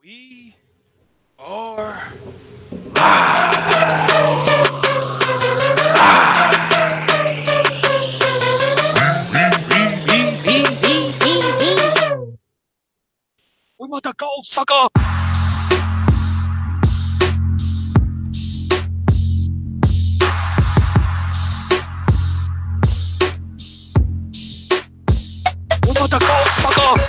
We are We want the gold, sucker! We want the gold, sucker!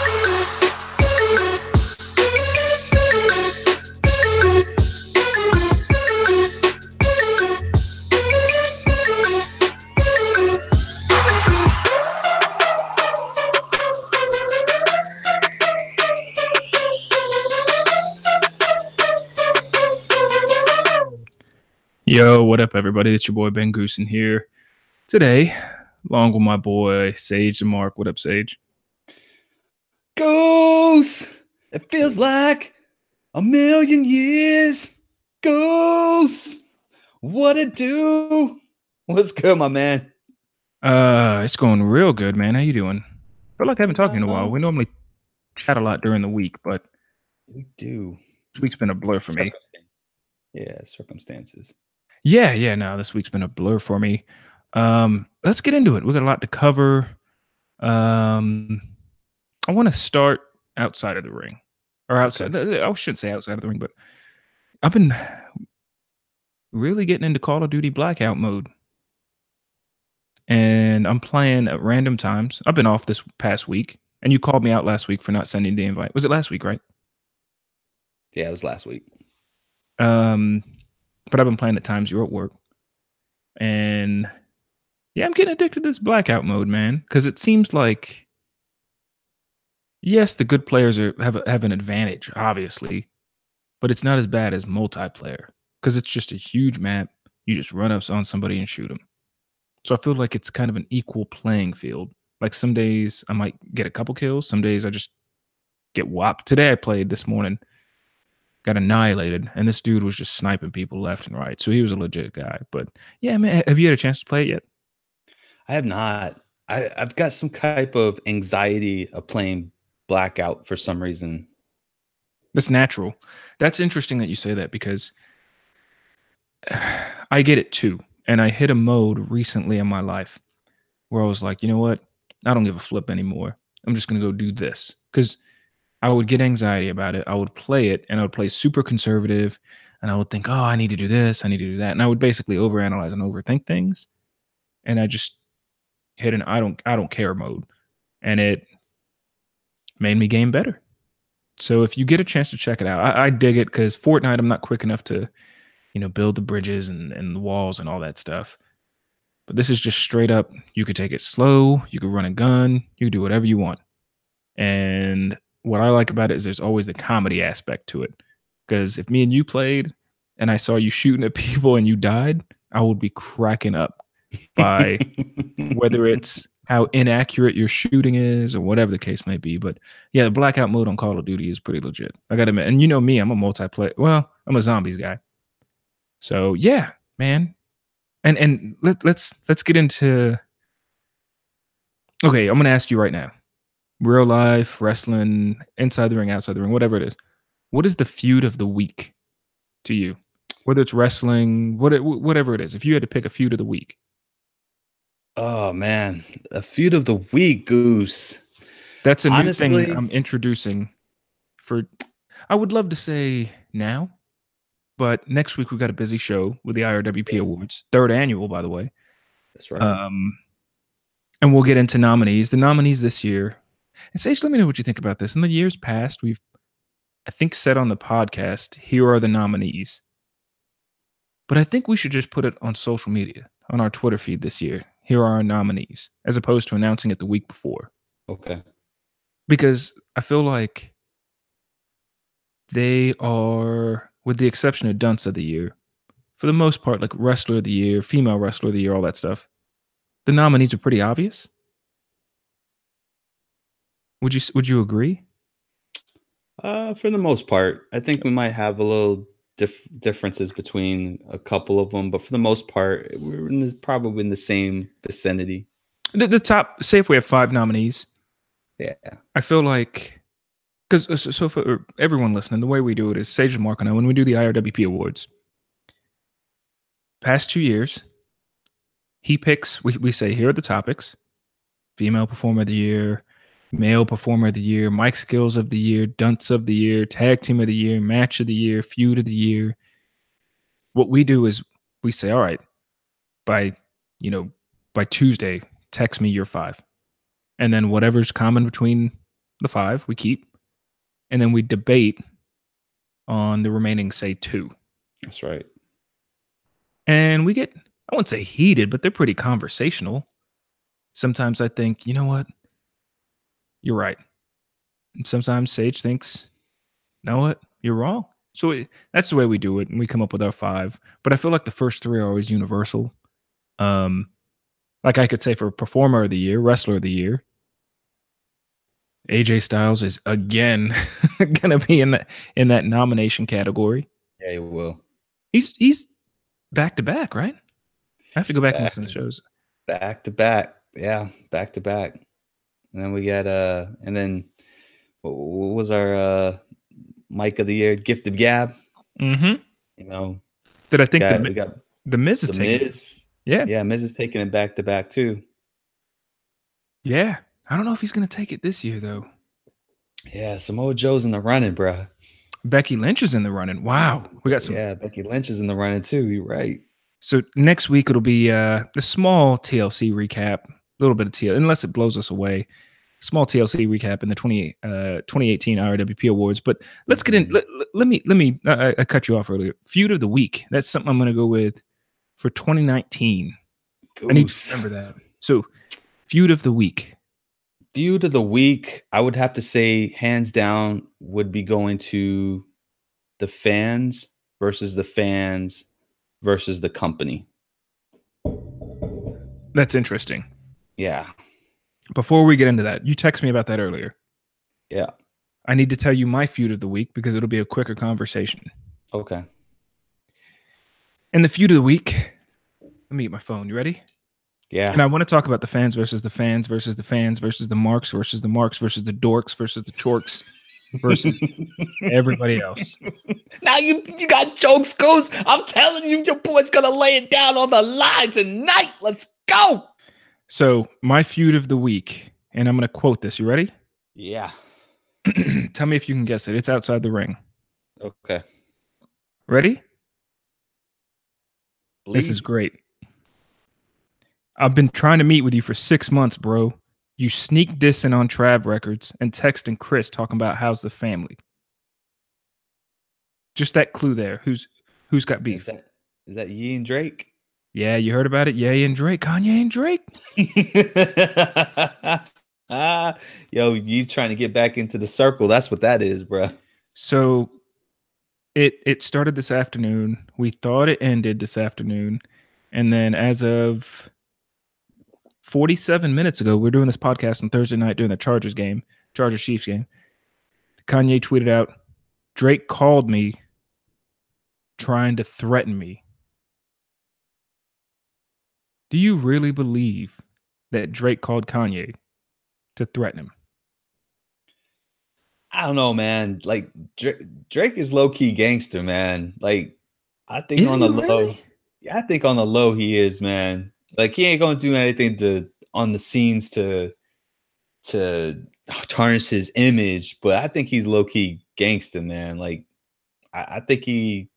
Yo, what up, everybody? It's your boy Ben Goosen here. Today, along with my boy Sage and Mark. What up, Sage? Goose! It feels like a million years. Goose! What it do? What's good, my man? It's going real good, man. How you doing? I feel like I haven't talked to you in a while. We normally chat a lot during the week, but We do. this week's been a blur for me. Yeah, circumstances. Yeah, no, this week's been a blur for me. Let's get into it. We got a lot to cover. I want to start outside of the ring, or outside. I shouldn't say outside of the ring, but I've been really getting into Call of Duty Blackout mode, and I'm playing at random times. I've been off this past week, and you called me out last week for not sending the invite. Was it last week, right? Yeah, it was last week. But I've been playing at times you're at work, and yeah, I'm getting addicted to this Blackout mode, man, because it seems like, yes, the good players have an advantage, obviously, but it's not as bad as multiplayer because it's just a huge map. You just run up on somebody and shoot them. So I feel like it's kind of an equal playing field. Like some days I might get a couple kills, some days I just get whopped. Today I played this morning, got annihilated, and this dude was just sniping people left and right. So he was a legit guy. But yeah, man, have you had a chance to play it yet? I have not. I've got some type of anxiety of playing Blackout for some reason. That's natural. That's interesting that you say that because I get it too. And I hit a mode recently in my life where I was like, you know what? I don't give a flip anymore. I'm just going to go do this. Because I would get anxiety about it. I would play it and I would play super conservative. And I would think, oh, I need to do this. I need to do that. And I would basically overanalyze and overthink things. And I just hit an I don't care mode. And it made me game better. So if you get a chance to check it out, I dig it because Fortnite, I'm not quick enough to, build the bridges and the walls and all that stuff. But this is just straight up, you could take it slow, you could run a gun, you could do whatever you want. And what I like about it is there's always the comedy aspect to it. Because if me and you played and I saw you shooting at people and you died, I would be cracking up by whether it's how inaccurate your shooting is or whatever the case may be. But yeah, the Blackout mode on Call of Duty is pretty legit. I gotta admit, and you know me, I'm a multiplayer. Well, I'm a zombies guy. So yeah, man. And let's get into. Okay, I'm gonna ask you right now. Real life, wrestling, inside the ring, outside the ring, whatever it is. What is the feud of the week to you? Whether it's wrestling, whatever it is. If you had to pick a feud of the week. Oh man, a feud of the week, Goose. That's a new thing I'm introducing for. I would love to say now, but next week we've got a busy show with the IRWP Awards, 3rd annual, by the way. That's right. And we'll get into nominees. The nominees this year. And Sage, let me know what you think about this. In the years past, we've, I think, said on the podcast, here are the nominees. But I think we should just put it on social media, on our Twitter feed this year. Here are our nominees, as opposed to announcing it the week before. Okay. Because I feel like they are, with the exception of Dunce of the Year, for the most part, like Wrestler of the Year, Female Wrestler of the Year, all that stuff, the nominees are pretty obvious. Would you agree? For the most part, I think we might have a little differences between a couple of them, but for the most part, we're probably in the same vicinity. The top, say if we have 5 nominees, Yeah, I feel like because so for everyone listening, the way we do it is Sage and Mark and I, when we do the IRWP awards, past 2 years, he picks. We say here are the topics: female performer of the year, male performer of the year, mic skills of the year, dunce of the year, tag team of the year, match of the year, feud of the year. What we do is we say, all right, by by Tuesday, text me your 5. And then whatever's common between the 5, we keep. And then we debate on the remaining, say, 2. That's right. And we get, I won't say heated, but they're pretty conversational. Sometimes I think, you know what? You're right. And sometimes Sage thinks, you know what? You're wrong. So that's the way we do it. And we come up with our 5. But I feel like the first 3 are always universal. Like I could say for performer of the year, wrestler of the year, AJ Styles is again gonna be in that nomination category. Yeah, he will. He's back to back, right? I have to go back and listen to to shows. Back to back. Yeah, back to back. And then we got and then what was our mic of the year? Gift of Gab. Mm-hmm. You know, Did I think we got the Miz is the taking Miz. it? Yeah, Miz is taking it back to back too. Yeah. I don't know if he's gonna take it this year though. Yeah, Samoa Joe's in the running, bro. Becky Lynch is in the running. Wow. We got some. Yeah, Becky Lynch is in the running too. You're right. So next week it'll be a small TLC recap, a little bit of TLC, unless it blows us away. Small TLC recap in the 2018 IRWP Awards. But let's get in. Let me. I cut you off earlier. Feud of the week. That's something I'm going to go with for 2019. Goose. I need to remember that. So, feud of the week. Feud of the week, I would have to say, hands down, would be going to the fans versus the company. That's interesting. Yeah. Before we get into that, you texted me about that earlier. Yeah. I need to tell you my feud of the week because it'll be a quicker conversation. Okay. And the feud of the week, let me get my phone. You ready? Yeah. And I want to talk about the fans versus the fans versus the fans versus the marks versus the marks versus the dorks versus the chorks versus everybody else. Now you got jokes, Goose. I'm telling you, your boy's going to lay it down on the line tonight. Let's go. So my feud of the week, and I'm going to quote this. You ready? Yeah. Tell me if you can guess it. It's outside the ring. Okay. Ready? Bleed. This is great. I've been trying to meet with you for 6 months, bro. You sneak dissing on Trav Records and texting Chris talking about how's the family. Just that clue there. Who's got beef? Is that Ye and Drake? Yeah, you heard about it? Ye and Drake. Kanye and Drake. Yo, you trying to get back into the circle. That's what that is, bro. So it started this afternoon. We thought it ended this afternoon. And then as of 47 minutes ago, we're doing this podcast on Thursday night during the Chargers Chiefs game. Kanye tweeted out, Drake called me trying to threaten me. Do you really believe that Drake called Kanye to threaten him? I don't know, man. Like Drake is low key gangster, man. Like I think is on the really? low, yeah, I think on the low he is, man. Like he ain't gonna do anything on the scenes to tarnish his image, but I think he's low key gangster, man. Like I think he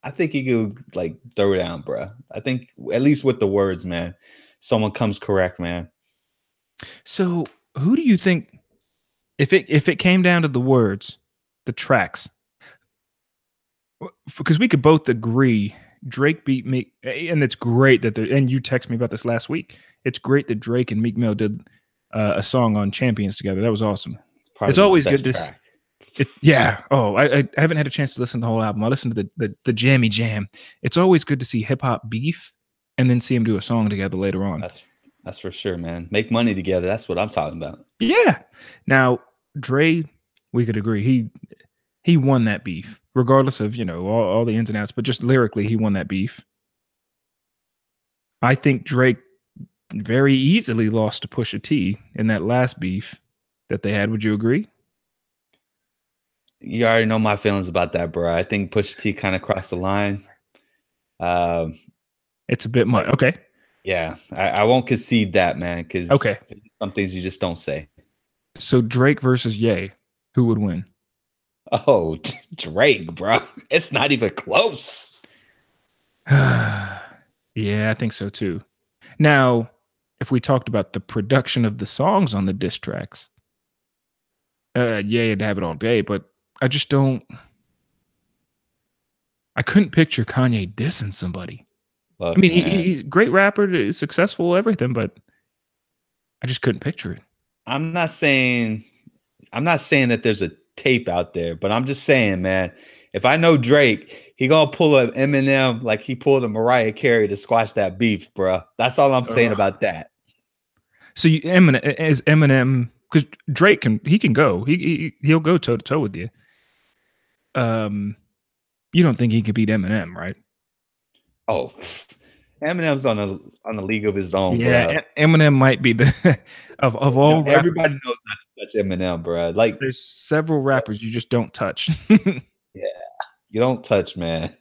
could like throw down, bro. I think at least with the words, man, someone comes correct, man. So who do you think, if it came down to the words, the tracks, because we could both agree Drake beat me, and it's great that and you texted me about this last week. It's great that Drake and Meek Mill did a song on Champions together. That was awesome. It's always good to. Yeah. Oh, I haven't had a chance to listen to the whole album. I listened to the jammy jam. It's always good to see hip hop beef and then see them do a song together later on. That's for sure, man. Make money together. That's what I'm talking about. Yeah. Now, Dre, we could agree he won that beef, regardless of all the ins and outs. But just lyrically, he won that beef. I think Drake very easily lost to Pusha T in that last beef that they had. Would you agree? You already know my feelings about that, bro. I think Pusha T kind of crossed the line. Um, It's a bit much. like, Okay. yeah, I won't concede that, man, Okay. because some things you just don't say. So Drake versus Ye, who would win? Oh, Drake, bro. It's not even close. Yeah, I think so too. Now, if we talked about the production of the songs on the diss tracks, yeah, you'd have it all day, but I just don't. I couldn't picture Kanye dissing somebody. I Look, mean, man, he's a great rapper, successful, everything, but I just couldn't picture it. I'm not saying I'm not saying that there's a tape out there, but I'm just saying, man, if I know Drake, he gonna pull a Eminem like he pulled a Mariah Carey to squash that beef, bro. That's all I'm saying about that. So Eminem is Eminem because Drake can go. He'll go toe to toe with you. You don't think he could beat Eminem, right? Oh, Eminem's on a league of his own, bro. Yeah, Eminem might be the of No, all rappers. everybody knows not to touch Eminem, bro. Like, There's several rappers you just don't touch. yeah, you don't touch, man.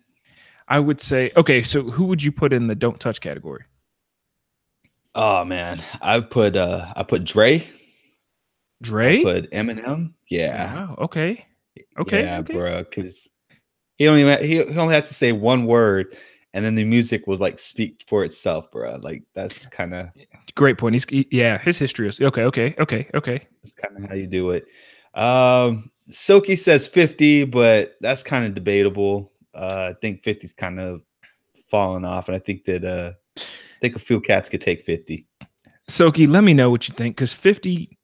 I would say, okay, so who would you put in the don't touch category? Oh man, I put Dre. I Dre? put Eminem. Yeah, Wow. Okay. Okay. yeah, Okay. bro. Because he only he only had to say one word, and then the music was like speak for itself, bro. Like Great point. Yeah, his history is okay. Okay. Okay. Okay. that's kind of how you do it. Silky says 50, but that's kind of debatable. I think 50's kind of fallen off, and I think a few cats could take 50. Soki, let me know what you think because 50,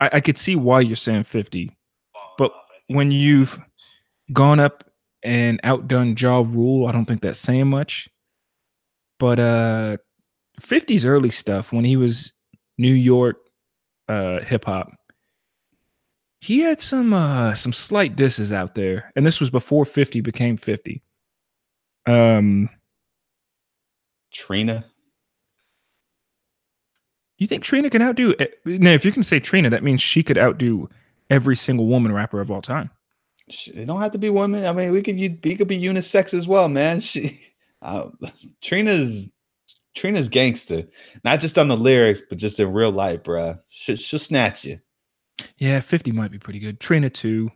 I could see why you're saying 50, but when you've gone up and outdone Ja Rule, I don't think that's saying much. But 50's early stuff when he was New York hip hop, he had some slight disses out there, and this was before 50 became 50. Trina. You think Trina can outdo? Now, if you can say Trina, that means she could outdo every single woman rapper of all time. It don't have to be women. I mean, we could be unisex as well, man. Uh, Trina's Trina's gangster, not just on the lyrics, but just in real life, bro. She'll snatch you. Yeah, 50 might be pretty good. Trina too.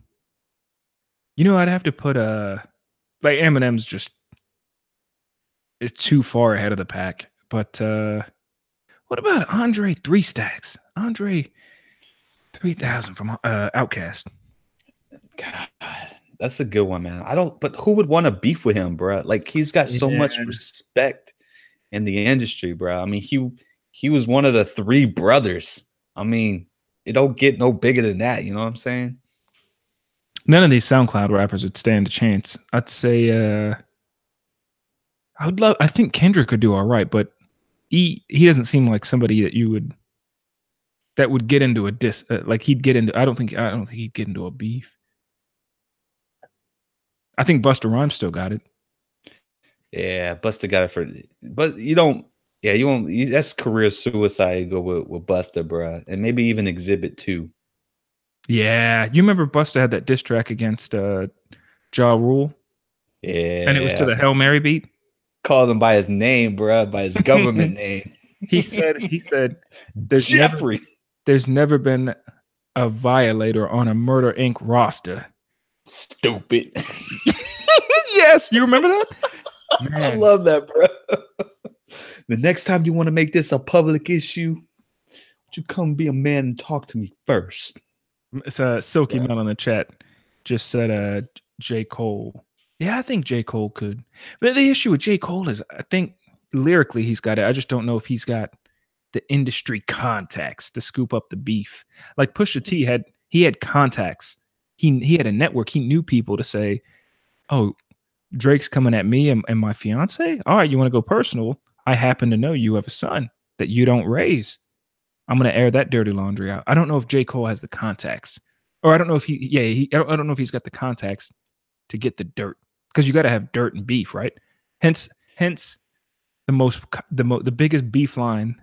You know, I'd have to put like Eminem's just is too far ahead of the pack. But what about Andre Three Stacks? Andre 3000 from Outcast. God, that's a good one, man. I don't, but who would want to beef with him, bro? Like he's got so much Yeah. respect in the industry, bro. I mean, he was one of the three brothers. I mean, it don't get no bigger than that. You know what I'm saying? None of these SoundCloud rappers would stand a chance. I'd say I think Kendrick could do all right, but he doesn't seem like somebody that would get into a diss like he'd get into I don't think he'd get into a beef. I think Busta Rhymes still got it. Yeah, Busta got it but you don't. Yeah, you won't. That's career suicide. You go with Busta, bro, and maybe even Exhibit 2. Yeah, you remember Busta had that diss track against Ja Rule, and it was to Yeah, the Hail Mary beat. called him by his name, bro, by his government name. he said there's never Jeffrey. there's never been a violator on a Murder Inc. roster. Stupid. Yes, you remember that? I love that, bro. The next time you want to make this a public issue, would you come be a man and talk to me first? It's Silky Mel in the chat just said J. Cole. Yeah, I think J. Cole could. But the issue with J. Cole is I think lyrically he's got it. I just don't know if he's got the industry contacts to scoop up the beef. Like Pusha T had contacts. He had a network. He knew people to say, "Oh, Drake's coming at me and my fiance. All right, you want to go personal? I happen to know you have a son that you don't raise. I'm going to air that dirty laundry out." I don't know if J. Cole has the contacts, or I don't know if I don't know if he's got the contacts to get the dirt, because you got to have dirt and beef, right? Hence the biggest beef line.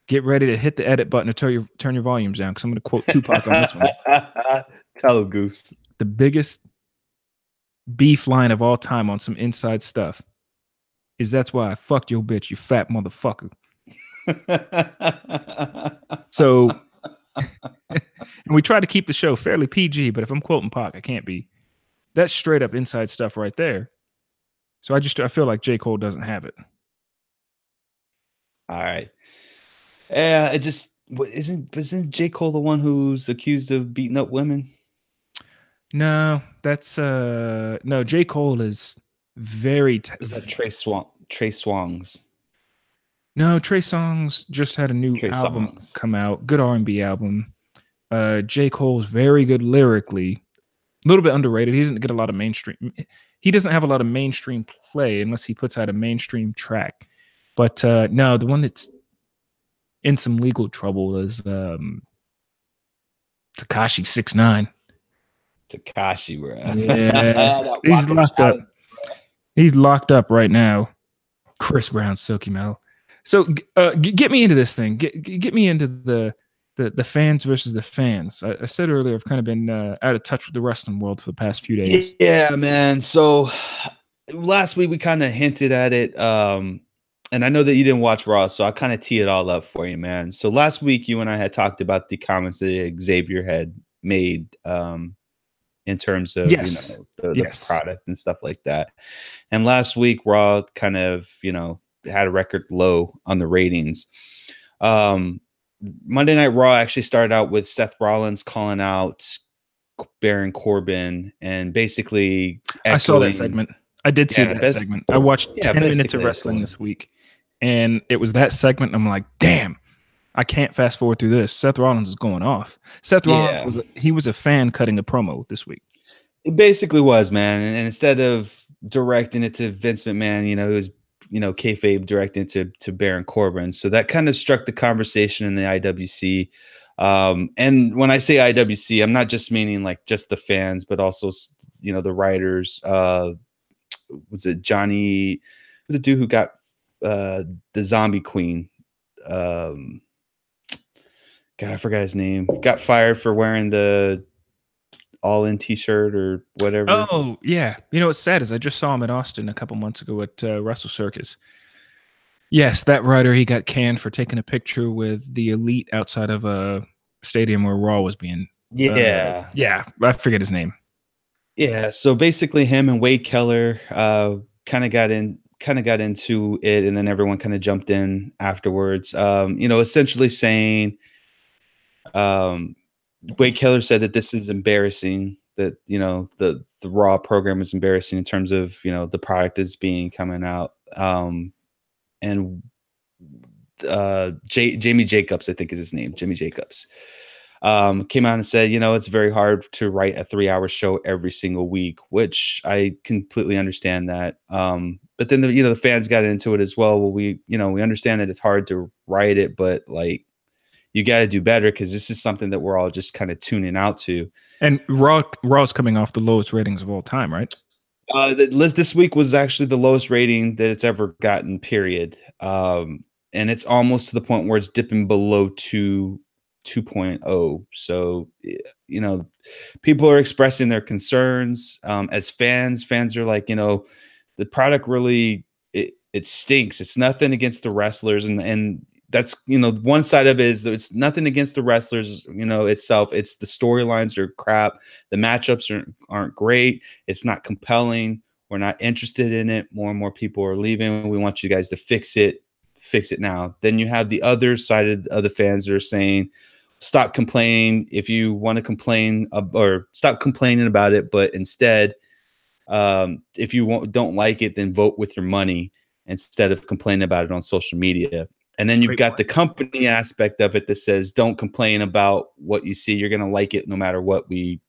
Get ready to hit the edit button or turn your volumes down, because I'm going to quote Tupac on this one. Tell him, Goose. the biggest beef line of all time on some inside stuff is that's why I fucked your bitch, you fat motherfucker. So, and we try to keep the show fairly PG, but if I'm quoting Pac, I can't be. That's straight up inside stuff right there. So I feel like J. Cole doesn't have it. All right. Yeah, it just isn't J. Cole the one who's accused of beating up women? No, that's no, J. Cole is very Is that Trey Songz? No, Trey Songz just had a new Trey album Songz. come out. Good R&B album. J. Cole's very good lyrically. A little bit underrated. He doesn't get a lot of mainstream. He doesn't have a lot of mainstream play unless he puts out a mainstream track. But no, the one that's in some legal trouble is Tekashi 6ix9ine. Tekashi, bro. Yeah, he's locked up. He's locked up right now. Chris Brown, Silky Mel. So get me into this thing. Get me into the fans versus the fans. I said earlier I've kind of been out of touch with the wrestling world for the past few days. Yeah, man. So last week we kind of hinted at it. And I know that you didn't watch Raw, so I'll kind of tee it all up for you, man. So last week you and I had talked about the comments that Xavier had made in terms of Yes. the product and stuff like that. And last week Raw kind of had a record low on the ratings. Monday Night Raw actually started out with Seth Rollins calling out Baron Corbin and basically I saw that segment. I did see that segment. I watched 10 minutes of wrestling this week, and it was that segment. I'm like, damn, I can't fast forward through this. Seth Rollins is going off. Seth Rollins was a fan cutting a promo this week. It basically was, man. And instead of directing it to Vince McMahon, it was kayfabe directing it to Baron Corbin. So that kind of struck the conversation in the IWC. And when I say IWC, I'm not just meaning like just the fans, but also the writers. Was it Johnny? Was a dude who got the Zombie Queen? God, I forgot his name. Got fired for wearing the All-In T-shirt or whatever. Oh yeah, what's sad is I just saw him at Austin a couple months ago at Wrestle Circus. Yes, that writer, he got canned for taking a picture with the Elite outside of a stadium where Raw was being. Yeah, I forget his name. Yeah, so basically him and Wade Keller kind of got into it, and then everyone kind of jumped in afterwards. Essentially saying Wade Keller said that this is embarrassing, that the Raw program is embarrassing in terms of the product that's being coming out. And Jamie Jacobs, I think is his name, Jimmy Jacobs. Came out and said, it's very hard to write a 3-hour show every single week, which I completely understand that. But then the fans got into it as well. Well, we understand that it's hard to write it, but like you got to do better because this is something that we're all just kind of tuning out to. And Raw's coming off the lowest ratings of all time, right? The list this week was actually the lowest rating that it's ever gotten, period. And it's almost to the point where it's dipping below 2.0. So people are expressing their concerns. As fans are like, the product really it stinks. It's nothing against the wrestlers, and that's one side of it is that it's nothing against the wrestlers itself. It's the storylines are crap, the matchups aren't great, it's not compelling, we're not interested in it, more and more people are leaving, we want you guys to fix it now. Then you have the other side of the fans that are saying, stop complaining. If you want to complain, or stop complaining about it, but instead, if you don't like it, then vote with your money instead of complaining about it on social media. And then you've got the company aspect of it that says, don't complain about what you see. You're going to like it no matter what we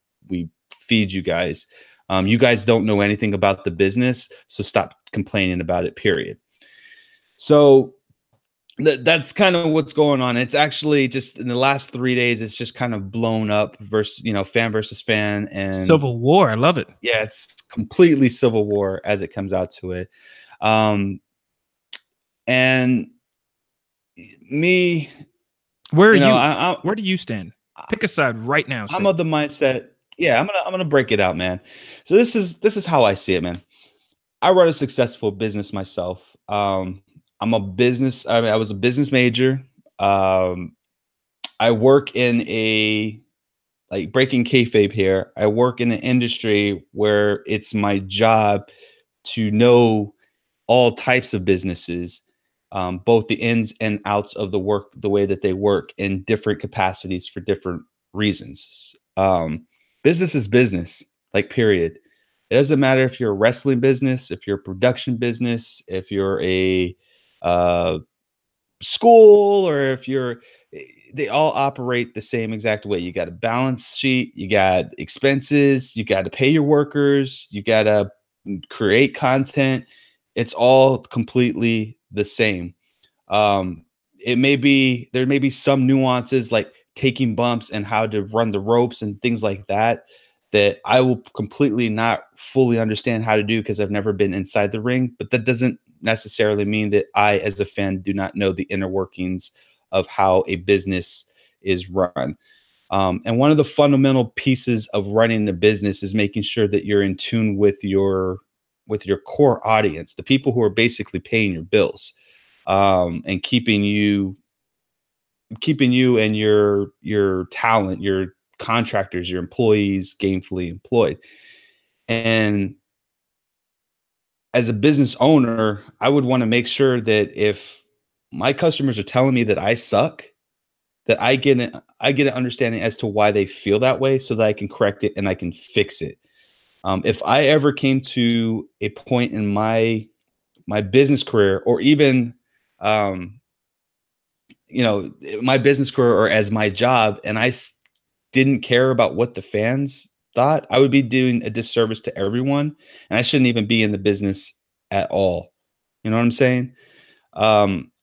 feed you guys. You guys don't know anything about the business, so stop complaining about it, period. So that's kind of what's going on. It's actually just in the last 3 days, it's just kind of blown up versus, fan versus fan, and civil war. I love it. Yeah, it's completely civil war as it comes out to it. And me, where are you? Where do you stand? Pick a side right now. I'm of the mindset. Yeah, I'm gonna break it out, man. So this is how I see it, man. I run a successful business myself. I was a business major. Um, I work in a like breaking kayfabe here. I work in an industry where it's my job to know all types of businesses, both the ins and outs of the work, the way that they work in different capacities for different reasons. Business is business, like period. It doesn't matter if you're a wrestling business, if you're a production business, if you're a uh, school, or if you're they all operate the same exact way. You got a balance sheet, you got expenses, you got to pay your workers, you got to create content. It's all completely the same. There may be some nuances like taking bumps and how to run the ropes and things like that that I will completely not fully understand how to do because I've never been inside the ring. But that doesn't necessarily mean that I, as a fan, do not know the inner workings of how a business is run. And one of the fundamental pieces of running a business is making sure that you're in tune with your core audience, the people who are basically paying your bills, and keeping you and your talent, your contractors, your employees gainfully employed. And as a business owner, I would want to make sure that if my customers are telling me that I suck, that I get an understanding as to why they feel that way so that I can correct it and I can fix it. If I ever came to a point in my business career, or even um, my business career, or as my job, and didn't care about what the fans thought, I would be doing a disservice to everyone, and I shouldn't even be in the business at all. You know what I'm saying?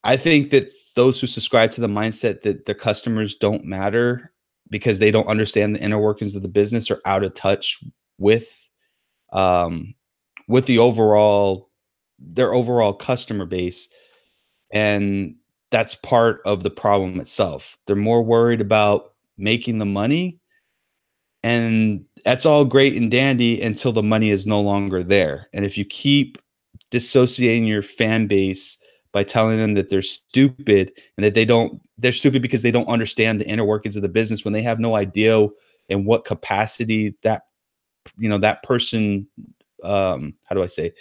I think that those who subscribe to the mindset that their customers don't matter because they don't understand the inner workings of the business are out of touch with um, with their overall customer base, and that's part of the problem itself. They're more worried about making the money, and that's all great and dandy until the money is no longer there. And if you keep dissociating your fan base by telling them that they're stupid and that they're stupid because they don't understand the inner workings of the business, when they have no idea in what capacity that person, how do I say,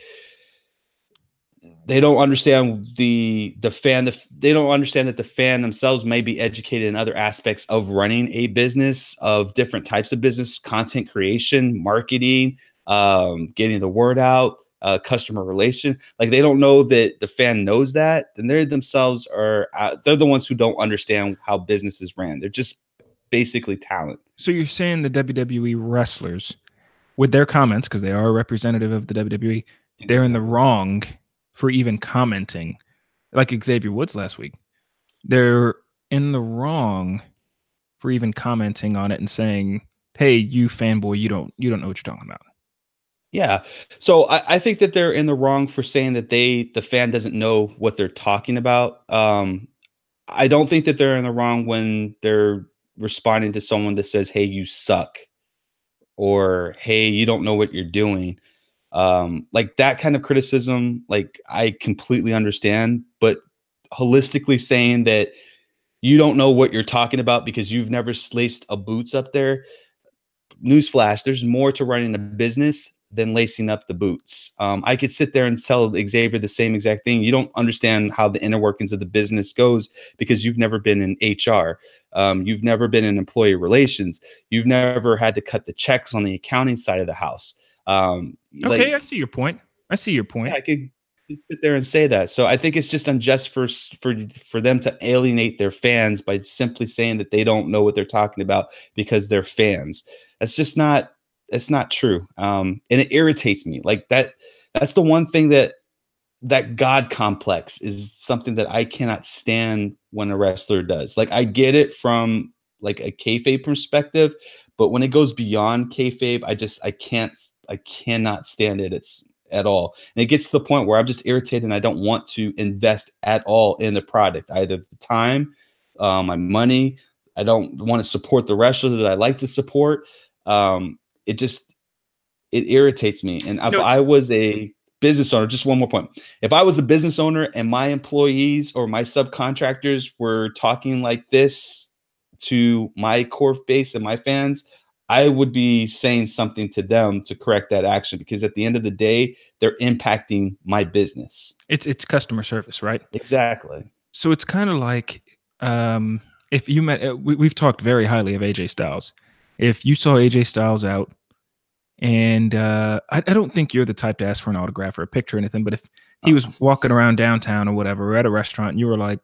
they don't understand the fan. They don't understand that the fan themselves may be educated in other aspects of running a business, of different types of business, content creation, marketing, getting the word out, customer relation. Like, they don't know that the fan knows that, and they themselves are they're the ones who don't understand how businesses ran. They're just basically talent. So you're saying the WWE wrestlers, with their comments, because they are a representative of the WWE, they're in the wrong for even commenting, like Xavier Woods last week. They're in the wrong for even commenting on it and saying, "Hey, you fanboy, you don't know what you're talking about." Yeah. So I think that they're in the wrong for saying that the fan doesn't know what they're talking about. I don't think that they're in the wrong when they're responding to someone that says, "Hey, you suck," or "Hey, you don't know what you're doing." Like that kind of criticism, like, I completely understand, but holistically saying that you don't know what you're talking about because you've never laced a boots up there. Newsflash: there's more to running a business than lacing up the boots. I could sit there and tell Xavier the same exact thing. You don't understand how the inner workings of the business goes because you've never been in HR. You've never been in employee relations. You've never had to cut the checks on the accounting side of the house. Okay, Like, I see your point. I see your yeah, point. I could sit there and say that. So I think it's just unjust for them to alienate their fans by simply saying that they don't know what they're talking about because they're fans. That's just not that's not true. And it irritates me. Like that. That's the one thing that God complex is something that I cannot stand when a wrestler does. Like, I get it from like a kayfabe perspective, but when it goes beyond kayfabe, I cannot stand it. It's at all. And it gets to the point where I'm just irritated and I don't want to invest at all in the product, either the time, my money. I don't want to support the wrestler that I like to support. it irritates me. And if I was a business owner, just one more point. If I was a business owner and my employees or my subcontractors were talking like this to my core base and my fans, I would be saying something to them to correct that action, because at the end of the day, they're impacting my business. It's customer service, right? Exactly. So it's kind of like, if you met, we've talked very highly of AJ Styles. If you saw AJ Styles out, and I don't think you're the type to ask for an autograph or a picture or anything, but if he was walking around downtown or whatever, or at a restaurant, and you were like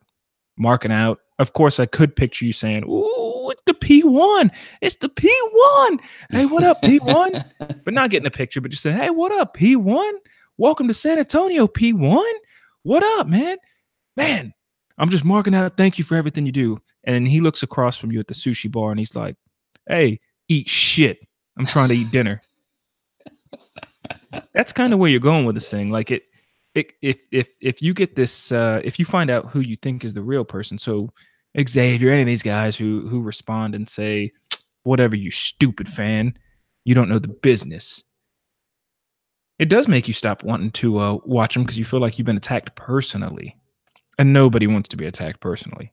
marking out, of course I could picture you saying, "Ooh, it's the P1. It's the P1. Hey, what up, P1?" But not getting a picture, but just say, "Hey, what up, P1? Welcome to San Antonio, P1. What up, man? Man, I'm just marking out. Thank you for everything you do." And he looks across from you at the sushi bar and he's like, "Hey, eat shit. I'm trying to eat dinner." That's kind of where you're going with this thing. Like if you get this, if you find out who you think is the real person, so Xavier, any of these guys who respond and say, "Whatever, you stupid fan, you don't know the business," it does make you stop wanting to watch them because you feel like you've been attacked personally, and nobody wants to be attacked personally.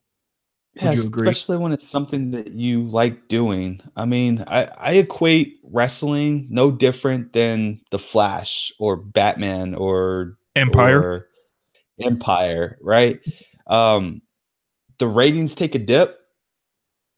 Yeah, Would you agree? especially when it's something that you like doing. I mean, I equate wrestling no different than The Flash or Batman Empire. or Empire, right? Um, the ratings take a dip,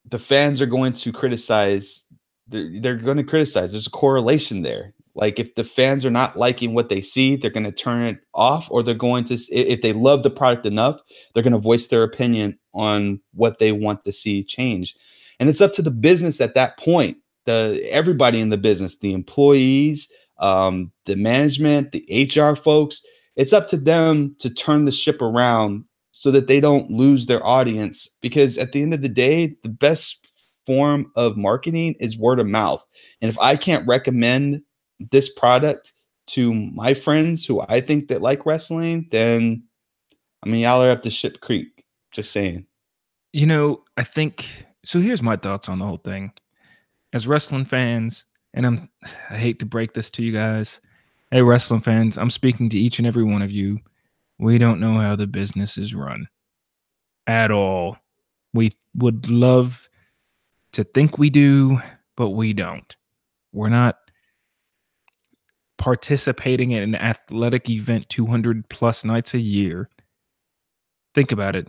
the fans are going to criticize. They're going to criticize. There's a correlation there. Like if the fans are not liking what they see, they're going to turn it off, or they're going to, if they love the product enough, they're going to voice their opinion on what they want to see change. And it's up to the business at that point. Everybody in the business, the employees, the management, the HR folks, it's up to them to turn the ship around so that they don't lose their audience. Because at the end of the day, the best form of marketing is word of mouth. And if I can't recommend this product to my friends who I think that like wrestling, then I mean, y'all are up to ship creek. Just saying. You know, I think so. Here's my thoughts on the whole thing. As wrestling fans, and I hate to break this to you guys. Hey, wrestling fans, I'm speaking to each and every one of you. We don't know how the business is run at all. We would love to think we do, but we don't. We're not participating in an athletic event 200 plus nights a year. Think about it.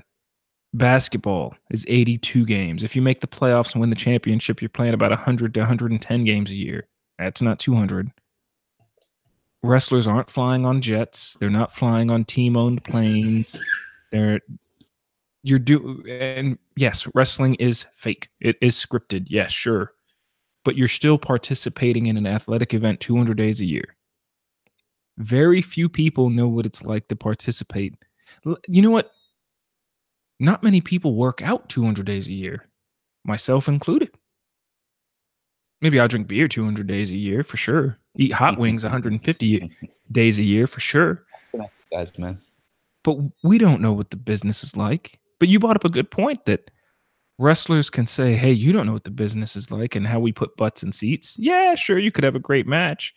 Basketball is 82 games. If you make the playoffs and win the championship, you're playing about 100 to 110 games a year. That's not 200. Wrestlers aren't flying on jets. They're not flying on team-owned planes. And yes, wrestling is fake. It is scripted. Yes, sure. But you're still participating in an athletic event 200 days a year. Very few people know what it's like to participate. You know what? Not many people work out 200 days a year, myself included. Maybe I'll drink beer 200 days a year for sure. Eat hot wings 150 days a year for sure. Guys, man. But we don't know what the business is like. But you brought up a good point that wrestlers can say, "Hey, you don't know what the business is like and how we put butts in seats." Yeah, sure, you could have a great match.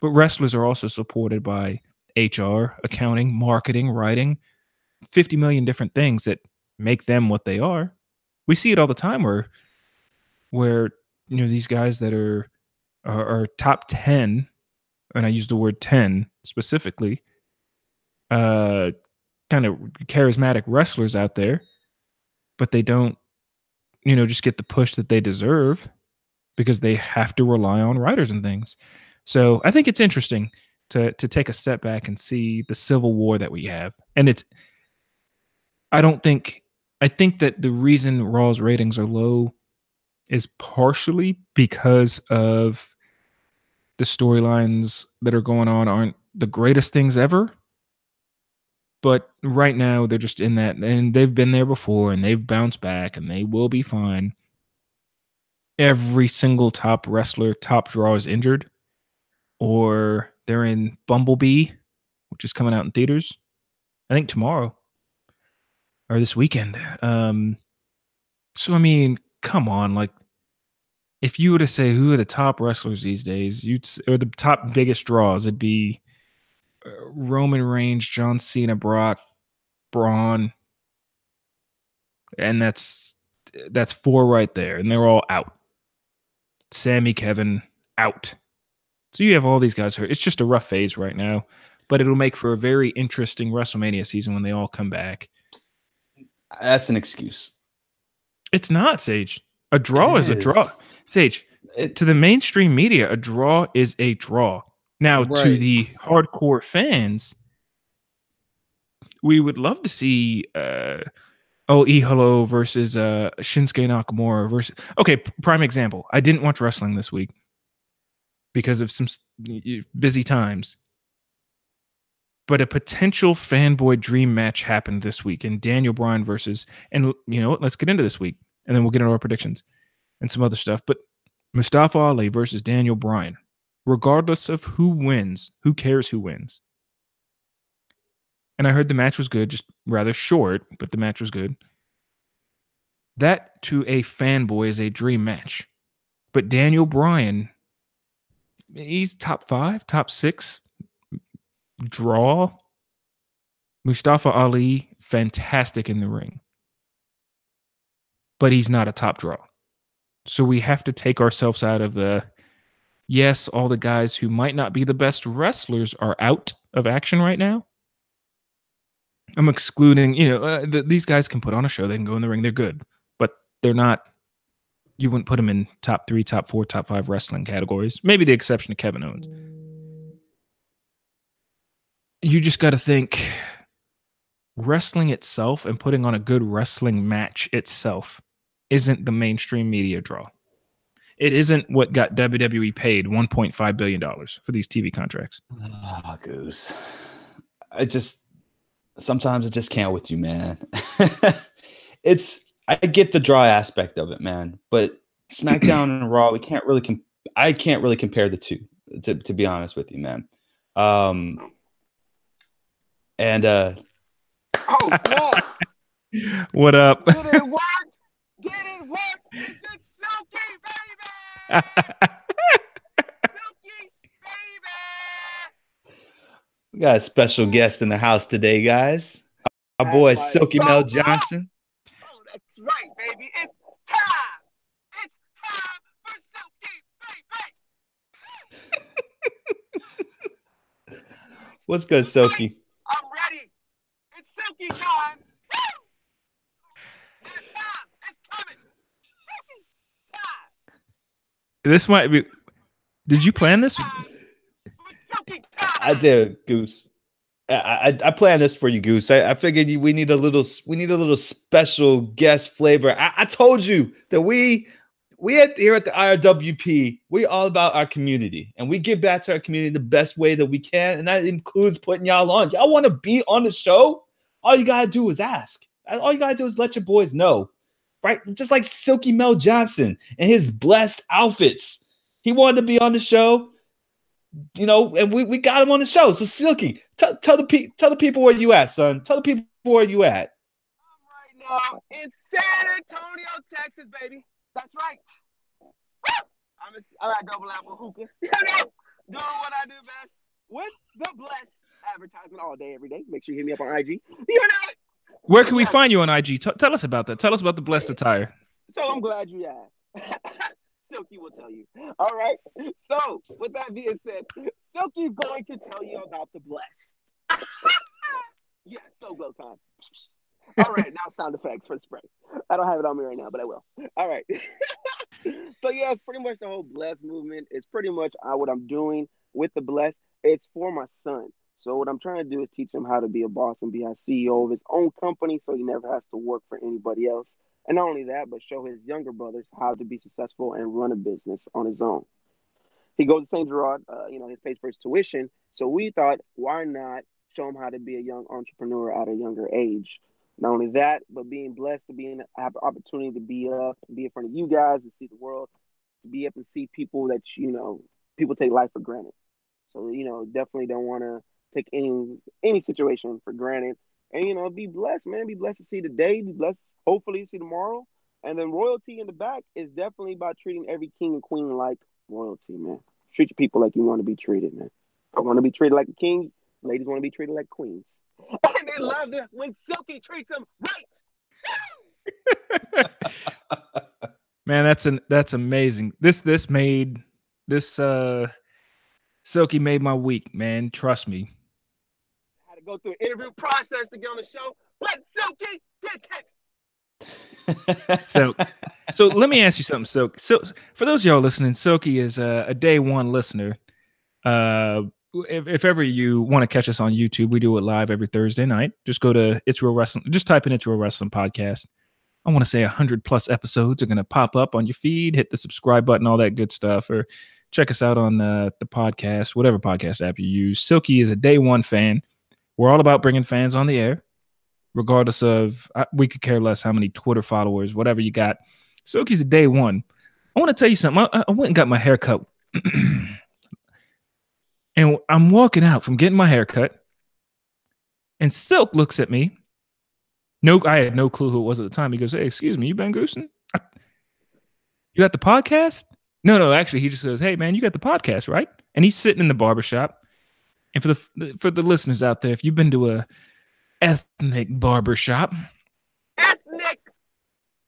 But wrestlers are also supported by HR, accounting, marketing, writing, 50 million different things that make them what they are. We see it all the time where these guys that are top 10, and I use the word 10 specifically, kind of charismatic wrestlers out there, but they don't just get the push that they deserve because they have to rely on writers and things. So I think it's interesting to take a step back and see the civil war that we have. And I think that the reason Raw's ratings are low is partially because of the storylines that are going on aren't the greatest things ever. But right now they're just in that, and they've been there before and they've bounced back and they will be fine. Every single top wrestler, top draw is injured, or they're in Bumblebee, which is coming out in theaters, I think tomorrow or this weekend. So I mean, come on, like if you were to say who are the top wrestlers these days, or the top biggest draws, it'd be Roman Reigns, John Cena, Brock, Braun, and that's four right there, and they're all out. Sammy, Kevin, out. So you have all these guys hurt. It's just a rough phase right now, but it'll make for a very interesting WrestleMania season when they all come back. That's an excuse. It's not, Sage. A draw is a draw. Sage, to the mainstream media, a draw is a draw. Now, to the hardcore fans, we would love to see Ihalo versus Shinsuke Nakamura versus. Okay, prime example. I didn't watch wrestling this week because of some busy times. But a potential fanboy dream match happened this week, and Daniel Bryan versus, and you know what? Let's get into this week, and then we'll get into our predictions and some other stuff. But Mustafa Ali versus Daniel Bryan, regardless of who wins, who cares who wins? And I heard the match was good, just rather short, but the match was good. That to a fanboy is a dream match. But Daniel Bryan, he's top 5, top 6 draw. Mustafa Ali, fantastic in the ring. But he's not a top draw. So we have to take ourselves out of the, yes, all the guys who might not be the best wrestlers are out of action right now. I'm excluding, these guys can put on a show. They can go in the ring. They're good. But they're not, you wouldn't put them in top 3, top 4, top 5 wrestling categories. Maybe the exception of Kevin Owens. You just got to think wrestling itself and putting on a good wrestling match itself isn't the mainstream media draw. It isn't what got WWE paid $1.5 billion for these TV contracts. Oh, Goose. Sometimes it just can't with you, man. I get the draw aspect of it, man, but SmackDown and Raw, I can't really compare the two, to be honest with you, man. Oh, snap. What up? Did it work? Did it work? Is it Silky, baby? Silky, baby. We got a special guest in the house today, guys. Our boy, Silky Mel Johnson. Oh, that's right, baby. It's time. It's time for Silky, baby. What's good, Silky? I'm ready. It's Silky time. Woo! It's time. It's coming. Silky time. This might be. Did you plan this? Silky time. I did, Goose. I planned this for you, Goose. I figured we need a little special guest flavor. I told you that we here at the IRWP, we're all about our community, and we give back to our community the best way that we can, and that includes putting y'all on. Y'all want to be on the show? All you gotta do is ask. All you gotta do is let your boys know, right? Just like Silky Mel Johnson and his blessed outfits. He wanted to be on the show, and we got him on the show. So Silky, tell the people where you at, son. Tell the people where you at. I'm right now in San Antonio, Texas, baby. That's right. I'm at Double Apple Hookah. Doing what I do best with the blessed advertisement all day, every day. Make sure you hit me up on IG. You know it. Where can we find you on IG? Tell us about that. Tell us about the blessed attire. So I'm glad you asked. Silky will tell you. All right. So with that being said, Silky's going to tell you about the blessed. Yeah, so glow time. All right, now sound effects for the spray. I don't have it on me right now, but I will. All right. So yeah, it's pretty much the whole blessed movement. It's pretty much what I'm doing with the blessed. It's for my son. So what I'm trying to do is teach him how to be a boss and be a CEO of his own company, so he never has to work for anybody else. And not only that, but show his younger brothers how to be successful and run a business on his own. He goes to St. Gerard, he pays for his tuition. So we thought, why not show him how to be a young entrepreneur at a younger age? Not only that, but being blessed to have the opportunity to be up, be in front of you guys, to see the world, to be up and see people that, people take life for granted. So, definitely don't want to take any situation for granted. And, be blessed, man. Be blessed to see the day. Be blessed, hopefully, to see tomorrow. And then royalty in the back is definitely about treating every king and queen like royalty, man. Treat your people like you want to be treated, man. I want to be treated like a king. Ladies want to be treated like queens. And they love it when Silky treats them right. Man, that's amazing. This Silky made my week, man. Trust me. I had to go through an interview process to get on the show, but Silky did text. So let me ask you something, Silky. So for those of y'all listening, Silky is a day one listener. If ever you want to catch us on YouTube, we do it live every Thursday night. Just go to It's Real Wrestling. Just type in It's Real Wrestling Podcast. I want to say 100+ episodes are going to pop up on your feed. Hit the subscribe button, all that good stuff. Or check us out on the podcast, whatever podcast app you use. Silky is a day one fan. We're all about bringing fans on the air, regardless of, we could care less how many Twitter followers, whatever you got. Silky's a day one. I want to tell you something. I went and got my hair cut. And I'm walking out from getting my hair cut. And Silk looks at me. No, I had no clue who it was at the time. He goes, "Hey, excuse me, you Ben Goosen? You got the podcast?" No, actually, he just goes, "Hey, man, you got the podcast, right?" And he's sitting in the barbershop. And for the listeners out there, if you've been to a ethnic barbershop,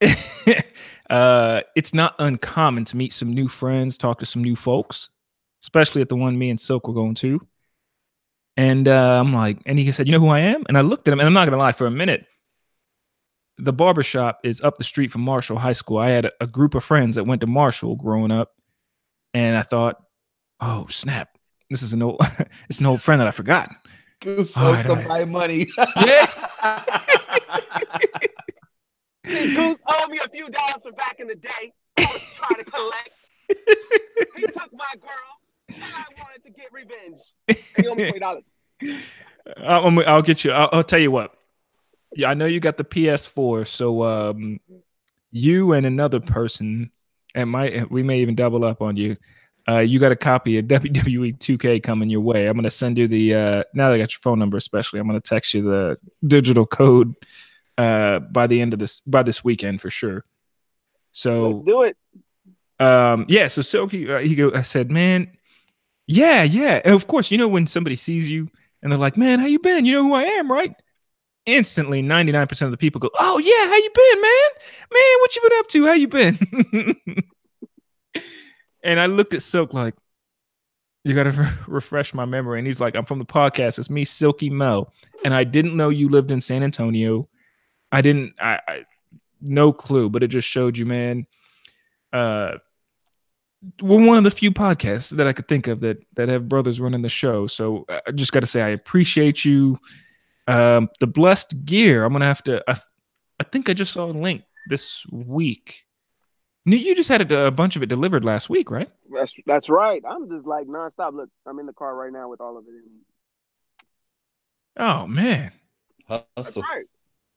it's not uncommon to meet some new friends, talk to some new folks, especially at the one me and Silk were going to. And I'm like, and he said, "You know who I am?" And I looked at him, and I'm not going to lie, for a minute, the barbershop is up the street from Marshall High School. I had a group of friends that went to Marshall growing up, and I thought, "Oh snap, this is an old friend that I forgot." Goose owes somebody money. Yeah. Goose owed me a few dollars from back in the day. I was trying to collect. He took my girl, and I wanted to get revenge. And he owed me $20. I'll get you. I'll tell you what. Yeah, I know you got the PS4, so you and another person, and we may even double up on you. You got a copy of WWE 2K coming your way. I'm gonna send you the now that I got your phone number, especially. I'm gonna text you the digital code by this weekend for sure. So let's do it. Yeah. So Silky, I said, "Man, yeah." And of course, you know when somebody sees you and they're like, "Man, how you been? You know who I am, right?" Instantly 99% of the people go, "Oh yeah, how you been, man? What you been up to? How you been?" And I looked at Silk like, "You gotta refresh my memory." And he's like, "I'm from the podcast. It's me, Silky Mel, and I didn't know you lived in San Antonio. I no clue, but it just showed you, man. We're one of the few podcasts that I could think of that have brothers running the show. So I just got to say, I appreciate you." The blessed gear, I'm gonna have to. I think I just saw a link this week. You just had a bunch of it delivered last week, right? That's right. I'm just like nonstop. Look, I'm in the car right now with all of it in. Oh man, hustle.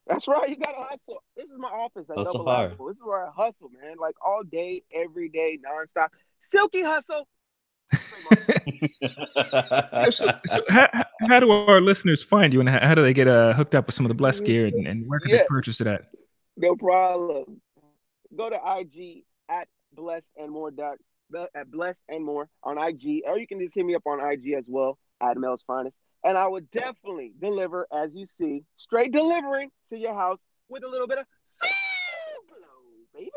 That's right. You gotta hustle. This is my office at Hustle Double hard. Apple. This is where I hustle, man. Like all day, every day, nonstop. Silky hustle. So how do our listeners find you, and how do they get hooked up with some of the blessed gear, and where can they purchase it at? No problem. Go to IG at Blessed and More at Blessed and More on IG, or you can just hit me up on IG as well at Mel's Finest, and I would definitely deliver, as you see, straight delivering to your house with a little bit of baby.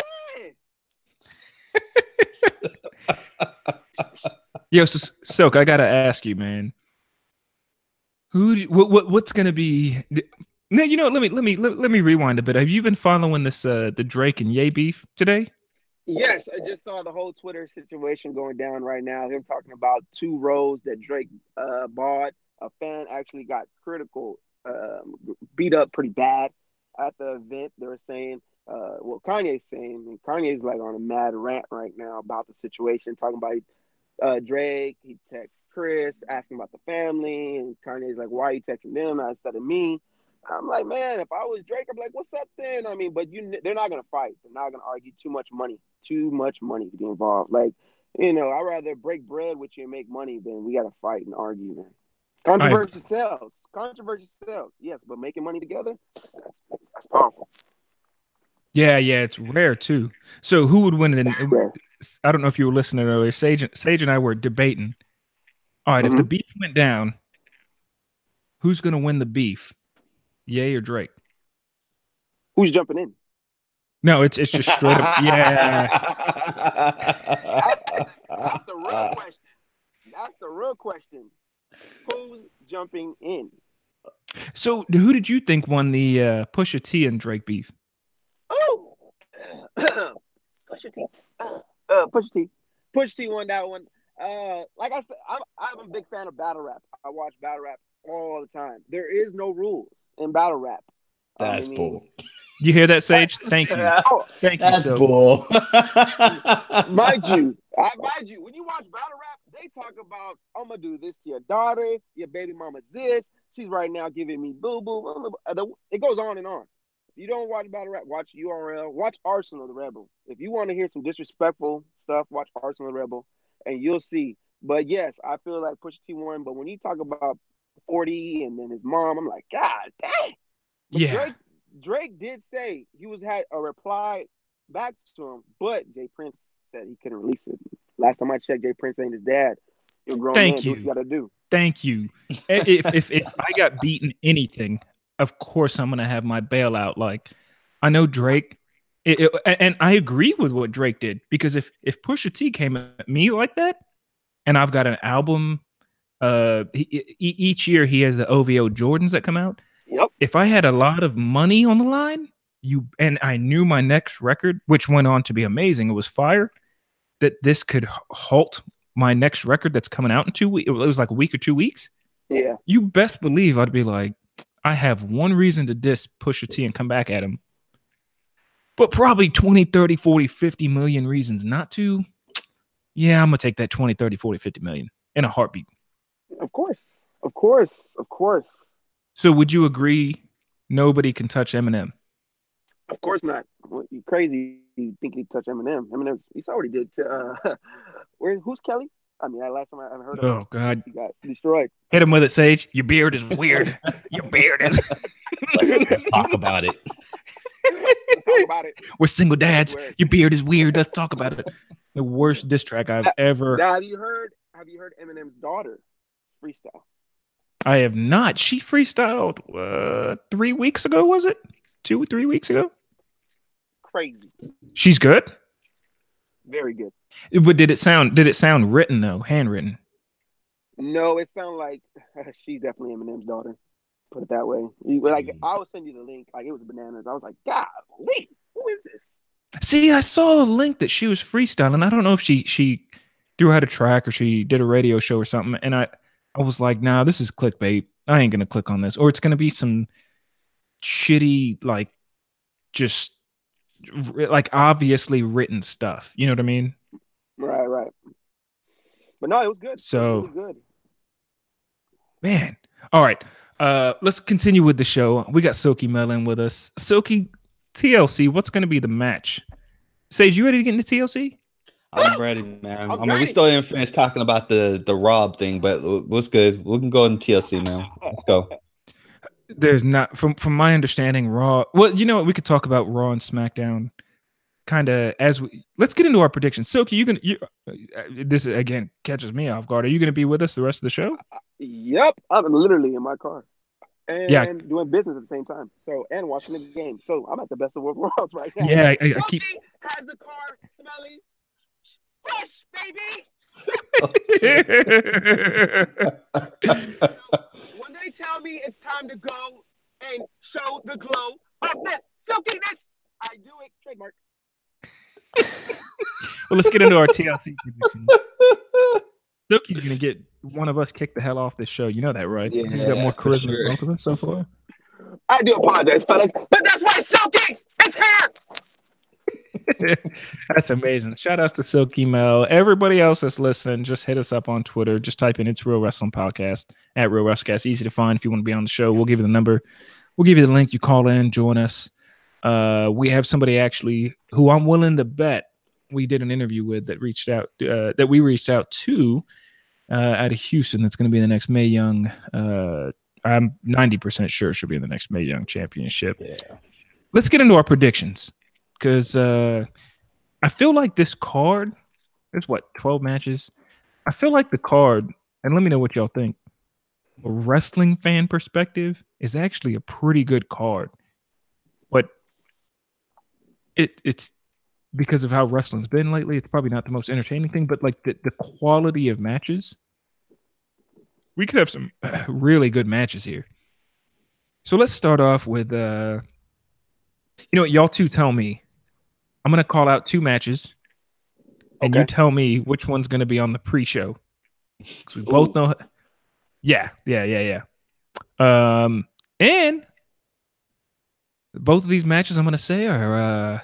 Yo, so Silk, I gotta ask you, man. What's gonna be? No, you know, let me rewind a bit. Have you been following this the Drake and Ye beef today? Yes, I just saw the whole Twitter situation going down right now. They're talking about 2 rows that Drake bought. A fan actually got critical, beat up pretty bad at the event. They were saying, well, Kanye's saying, and Kanye's like on a mad rant right now about the situation, talking about Drake. He texts Chris asking about the family, and Kanye's like, "Why are you texting them instead of me?" I'm like, man, if I was Drake, I'm like, "What's up then?" I mean, but they're not gonna fight. They're not gonna argue. Too much money to be involved. Like, I'd rather break bread with you and make money than we gotta fight and argue, man. Controversy sells. Yes, but making money together, that's powerful. Yeah, it's rare too. So who would win it? Rare. I don't know if you were listening earlier. Sage and I were debating. All right, if the Hmm. beef went down, who's going to win the beef? Ye or Drake? Who's jumping in? No, it's just straight up. Yeah. That's, that's the real question. That's the real question. Who's jumping in? So who did you think won the Pusha T and Drake beef? Oh, Pusha T. Pusha T. Pusha T won that one. Like I said, I'm a big fan of battle rap. I watch battle rap all the time. There is no rules in battle rap. That's bull. You hear that, Sage? Thank you. Oh, Thank you, That's so. bull. mind you, when you watch battle rap, they talk about, I'm gonna do this to your daughter, your baby mama's this, she's right now giving me boo boo. It goes on and on. If you don't watch battle rap, watch URL, watch Arsenal the Rebel. If you want to hear some disrespectful stuff, watch Arsenal the Rebel, and you'll see. But yes, I feel like Pusha T won. But when you talk about 40 and then his mom, I'm like, God dang. But Yeah. Drake did say he had a reply back to him, but Jay Prince said he couldn't release it. Last time I checked, Jay Prince ain't his dad. You're a grown man. Thank Do what you you. got to do. Thank you. If I got beaten anything, of course I'm gonna have my bailout. Like, I know Drake, and I agree with what Drake did, because if Pusha T came at me like that, and I've got an album, each year he has the OVO Jordans that come out. Yep. If I had a lot of money on the line, and I knew my next record, which went on to be amazing, it was fire, that this could halt my next record that's coming out in 2 weeks. It was like a week or 2 weeks. Yeah. You best believe I'd be like, I have one reason to diss Pusha T and come back at him, but probably 20, 30, 40, 50 million reasons not to. Yeah, I'm going to take that 20, 30, 40, 50 million in a heartbeat. Of course. Of course. Of course. So would you agree nobody can touch Eminem? Of course not. What, you crazy? You think he touch Eminem? Eminem's. You saw what he did to. Who's Kelly? I mean, last time I heard of him, Oh, God. he got destroyed. Hit him with it, Sage. Your beard is weird. Your beard is. Let's talk about it. Let's talk about it. We're single dads. Your beard is weird. Let's talk about it. The worst diss track I've ever. Now, have you heard Eminem's daughter freestyle? I have not. She freestyled 3 weeks ago, was it? 2 or 3 weeks ago? Crazy. She's good? Very good. But did it sound written though? Handwritten? No, it sounded like she's definitely Eminem's daughter. Put it that way. Like, I will send you the link. Like, it was bananas. I was like, golly, who is this? See, I saw a link that she was freestyling. I don't know if she threw out a track or she did a radio show or something. And I was like, nah, this is clickbait. I ain't gonna click on this. Or it's gonna be some shitty, like, just like obviously written stuff. You know what I mean? Right. But no, it was good. So, it was really good. Man. All right. Let's continue with the show. We got Silky Mel in with us. Silky, TLC, what's going to be the match? Sage, you ready to get into TLC? I'm ready, man. I mean, we still didn't finish talking about the Rob thing, but what's good? We can go into TLC, man. Let's go. There's not, from my understanding, Raw. Well, you know what? We could talk about Raw and SmackDown kind of as we. Let's get into our predictions. Silky, this again catches me off guard. Are you going to be with us the rest of the show? Yep, I'm literally in my car and doing business at the same time. So, and watching the game. So I'm at the best of both worlds right now. Yeah, I keep. Has the car smelling fresh, baby. When they tell me it's time to go and show the glow of that silkiness, I do it. Trademark. Well, let's get into our TLC predictions. Silky's going to get one of us kicked the hell off this show. You know that, right? Yeah, he's got more charisma sure. than both of us so far. I do apologize, fellas, but that's why Silky is here. That's amazing. Shout out to Silky Mel. Everybody else that's listening, just hit us up on Twitter. Just type in It's Real Wrestling Podcast at Real WrestleCast. Easy to find if you want to be on the show. We'll give you the number. We'll give you the link. You call in, join us. We have somebody actually who I'm willing to bet we did an interview with that we reached out to out of Houston. That's going to be the next Mae Young. I'm 90% sure she'll be in the next Mae Young championship. Yeah. Let's get into our predictions. because I feel like this card. There's what 12 matches. I feel like the card, and let me know what y'all think. A wrestling fan perspective is actually a pretty good card, but it's because of how wrestling's been lately. It's probably not the most entertaining thing, but like the quality of matches, we could have some really good matches here. So let's start off with you know what, y'all two tell me. I'm gonna call out 2 matches, and you Okay. tell me which one's gonna be on the pre-show. Because we both know. Yeah. And both of these matches I'm gonna say are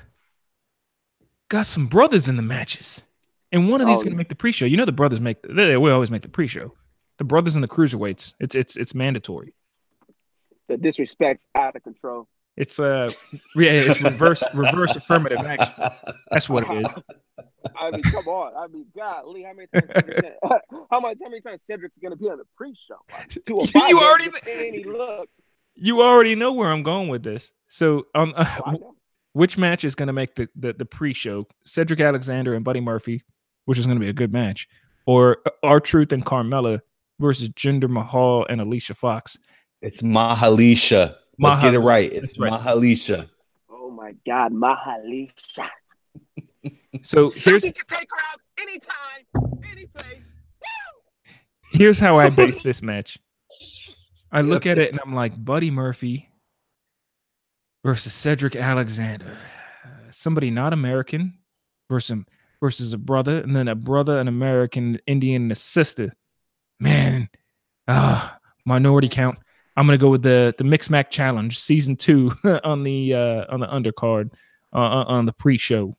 got some brothers in the matches, and one of these is gonna make the pre-show. You know the brothers they will always make the pre-show. The brothers and the cruiserweights. It's mandatory. The disrespect's out of control. It's it's reverse affirmative action. That's what it is. I mean, come on. I mean, golly, how many times Cedric's gonna be on the pre-show? Like, 205. You already any look. You already know where I'm going with this. So which match is going to make the pre-show? Cedric Alexander and Buddy Murphy, which is going to be a good match, or R-Truth and Carmella versus Jinder Mahal and Alicia Fox? It's Mahalisha. Let's get it right. It's right. Mahalisha. Oh my God, Mahalisha. So here's you can take her out anytime, any place. Here's how I base this match. I look at it and I'm like, Buddy Murphy versus Cedric Alexander. Somebody not American versus a brother, and then a brother, an American, Indian, and a sister. Man, minority count. I'm gonna go with the Mix Mac Challenge season 2 on the undercard on the pre-show.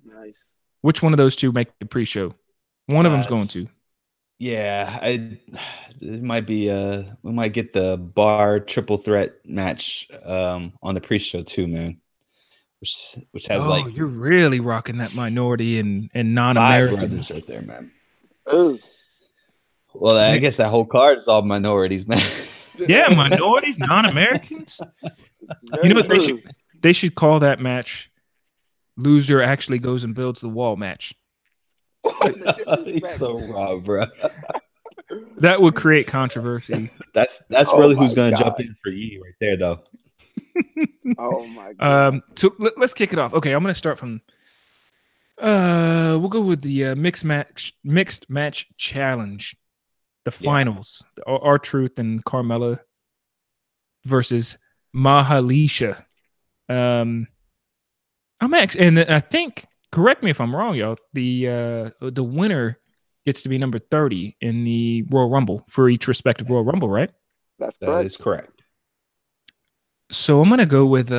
Nice. Which one of those 2 make the pre-show? One of them's going to. Yeah, it might be we might get the bar triple threat match on the pre-show too, man. Which has like you're really rocking that minority and non-Americans right there, man. Ooh. Well, I guess that whole card is all minorities, man. Yeah, minorities, non-Americans. You know what they should call that match? Loser actually goes and builds the wall match. He's so raw, bro. That would create controversy. That's really who's going to jump in for E right there, though. Oh my God. So let's kick it off. Okay, I'm going to start from. We'll go with the mixed match challenge, the finals. R-Truth and Carmella versus Mahalisha. I'm actually, and I think. Correct me if I'm wrong, y'all. The winner gets to be number 30 in the Royal Rumble for each respective Royal Rumble, right? That's correct. That is correct. So I'm gonna go with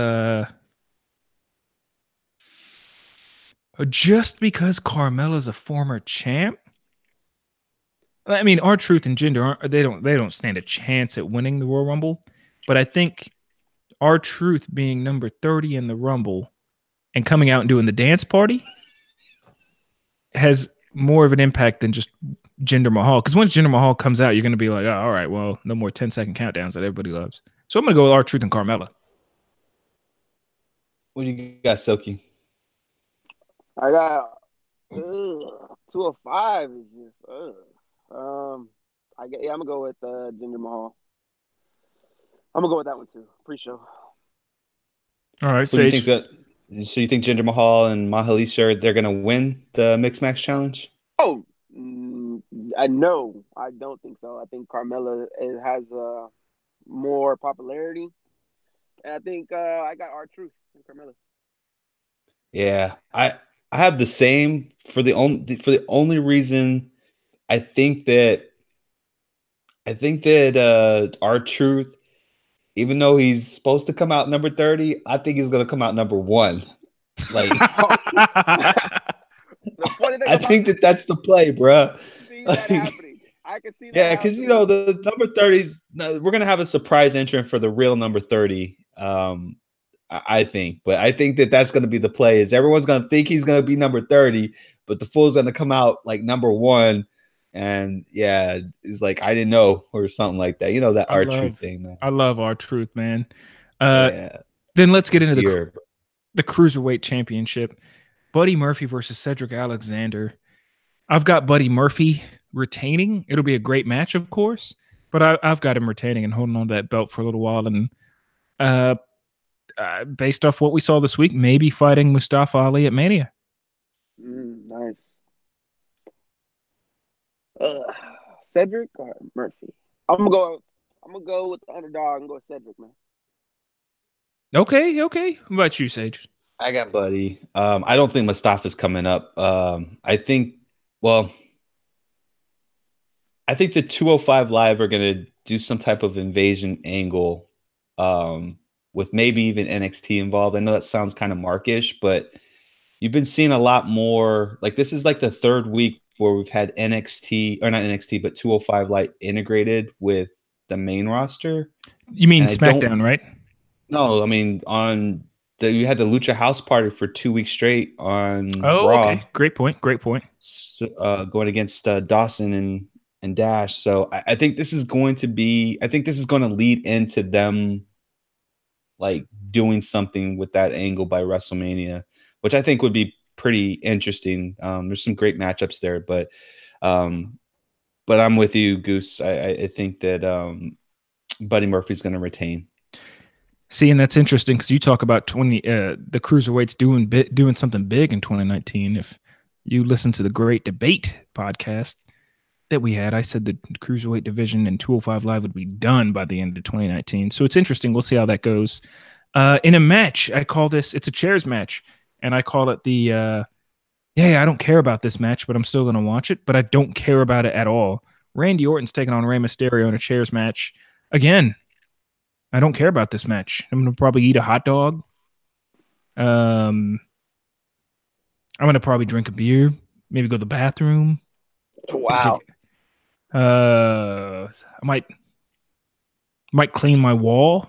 just because Carmella's a former champ. I mean, R-Truth and Jinder they don't stand a chance at winning the Royal Rumble, but I think R-Truth being number 30 in the Rumble and coming out and doing the dance party has more of an impact than just Jinder Mahal. Because once Jinder Mahal comes out, you're going to be like, oh, all right, well, no more 10-second countdowns that everybody loves. So I'm going to go with R-Truth and Carmella. What do you got, Silky? I got 205 is just I'm gonna go with Jinder Mahal. I'm gonna go with that one too. Pre-show. All right, so you think Jinder Mahal and Mahalisha they're gonna win the Mixed Match Challenge? Oh, I know. I don't think so. I think Carmella has more popularity, and I think I got R-Truth and Carmella. Yeah, I have the same for the only reason I think that R-Truth, even though he's supposed to come out number 30, I think he's gonna come out number 1. Like, I think that's the play, bro. See that happening. I can see that. Yeah, because you know the number 30s, we're gonna have a surprise entrant for the real number 30. I think, but I think that's gonna be the play. Is everyone's gonna think he's gonna be number 30, but the fool's gonna come out like number 1. And yeah, it's like I didn't know or something like that. You know that R-Truth thing, man. I love R-Truth, man. Yeah. Then let's get into year. the Cruiserweight Championship. Buddy Murphy versus Cedric Alexander. I've got Buddy Murphy retaining. It'll be a great match, of course, but I've got him retaining and holding on to that belt for a little while. And based off what we saw this week, maybe fighting Mustafa Ali at Mania. Nice. Cedric or Murphy? I'm gonna go with the underdog and go with Cedric, man. Okay. What about you, Sage? I got Buddy. I don't think Mustafa's coming up. I think the 205 Live are gonna do some type of invasion angle, with maybe even NXT involved. I know that sounds kind of markish, but you've been seeing a lot more. Like, this is like the third week where we've had NXT, or not NXT, but 205 Live integrated with the main roster. You mean SmackDown, right? No, I mean you had the Lucha House Party for 2 weeks straight on Raw. Okay. Great point. So, going against Dawson and Dash. So I think this is going to lead into them like doing something with that angle by WrestleMania, which I think would be pretty interesting. There's some great matchups there, but I'm with you, Goose. I think that Buddy Murphy's going to retain. See, and that's interesting because you talk about the cruiserweights doing something big in 2019. If you listen to the Great Debate podcast that we had, I said the cruiserweight division and 205 Live would be done by the end of 2019. So it's interesting. We'll see how that goes. In a match, I call this, it's a chairs match, and I call it I don't care about this match, but I'm still going to watch it, but I don't care about it at all. Randy Orton's taking on Rey Mysterio in a chairs match. Again, I don't care about this match. I'm going to probably eat a hot dog. I'm going to probably drink a beer, maybe go to the bathroom. Wow. I might clean my wall.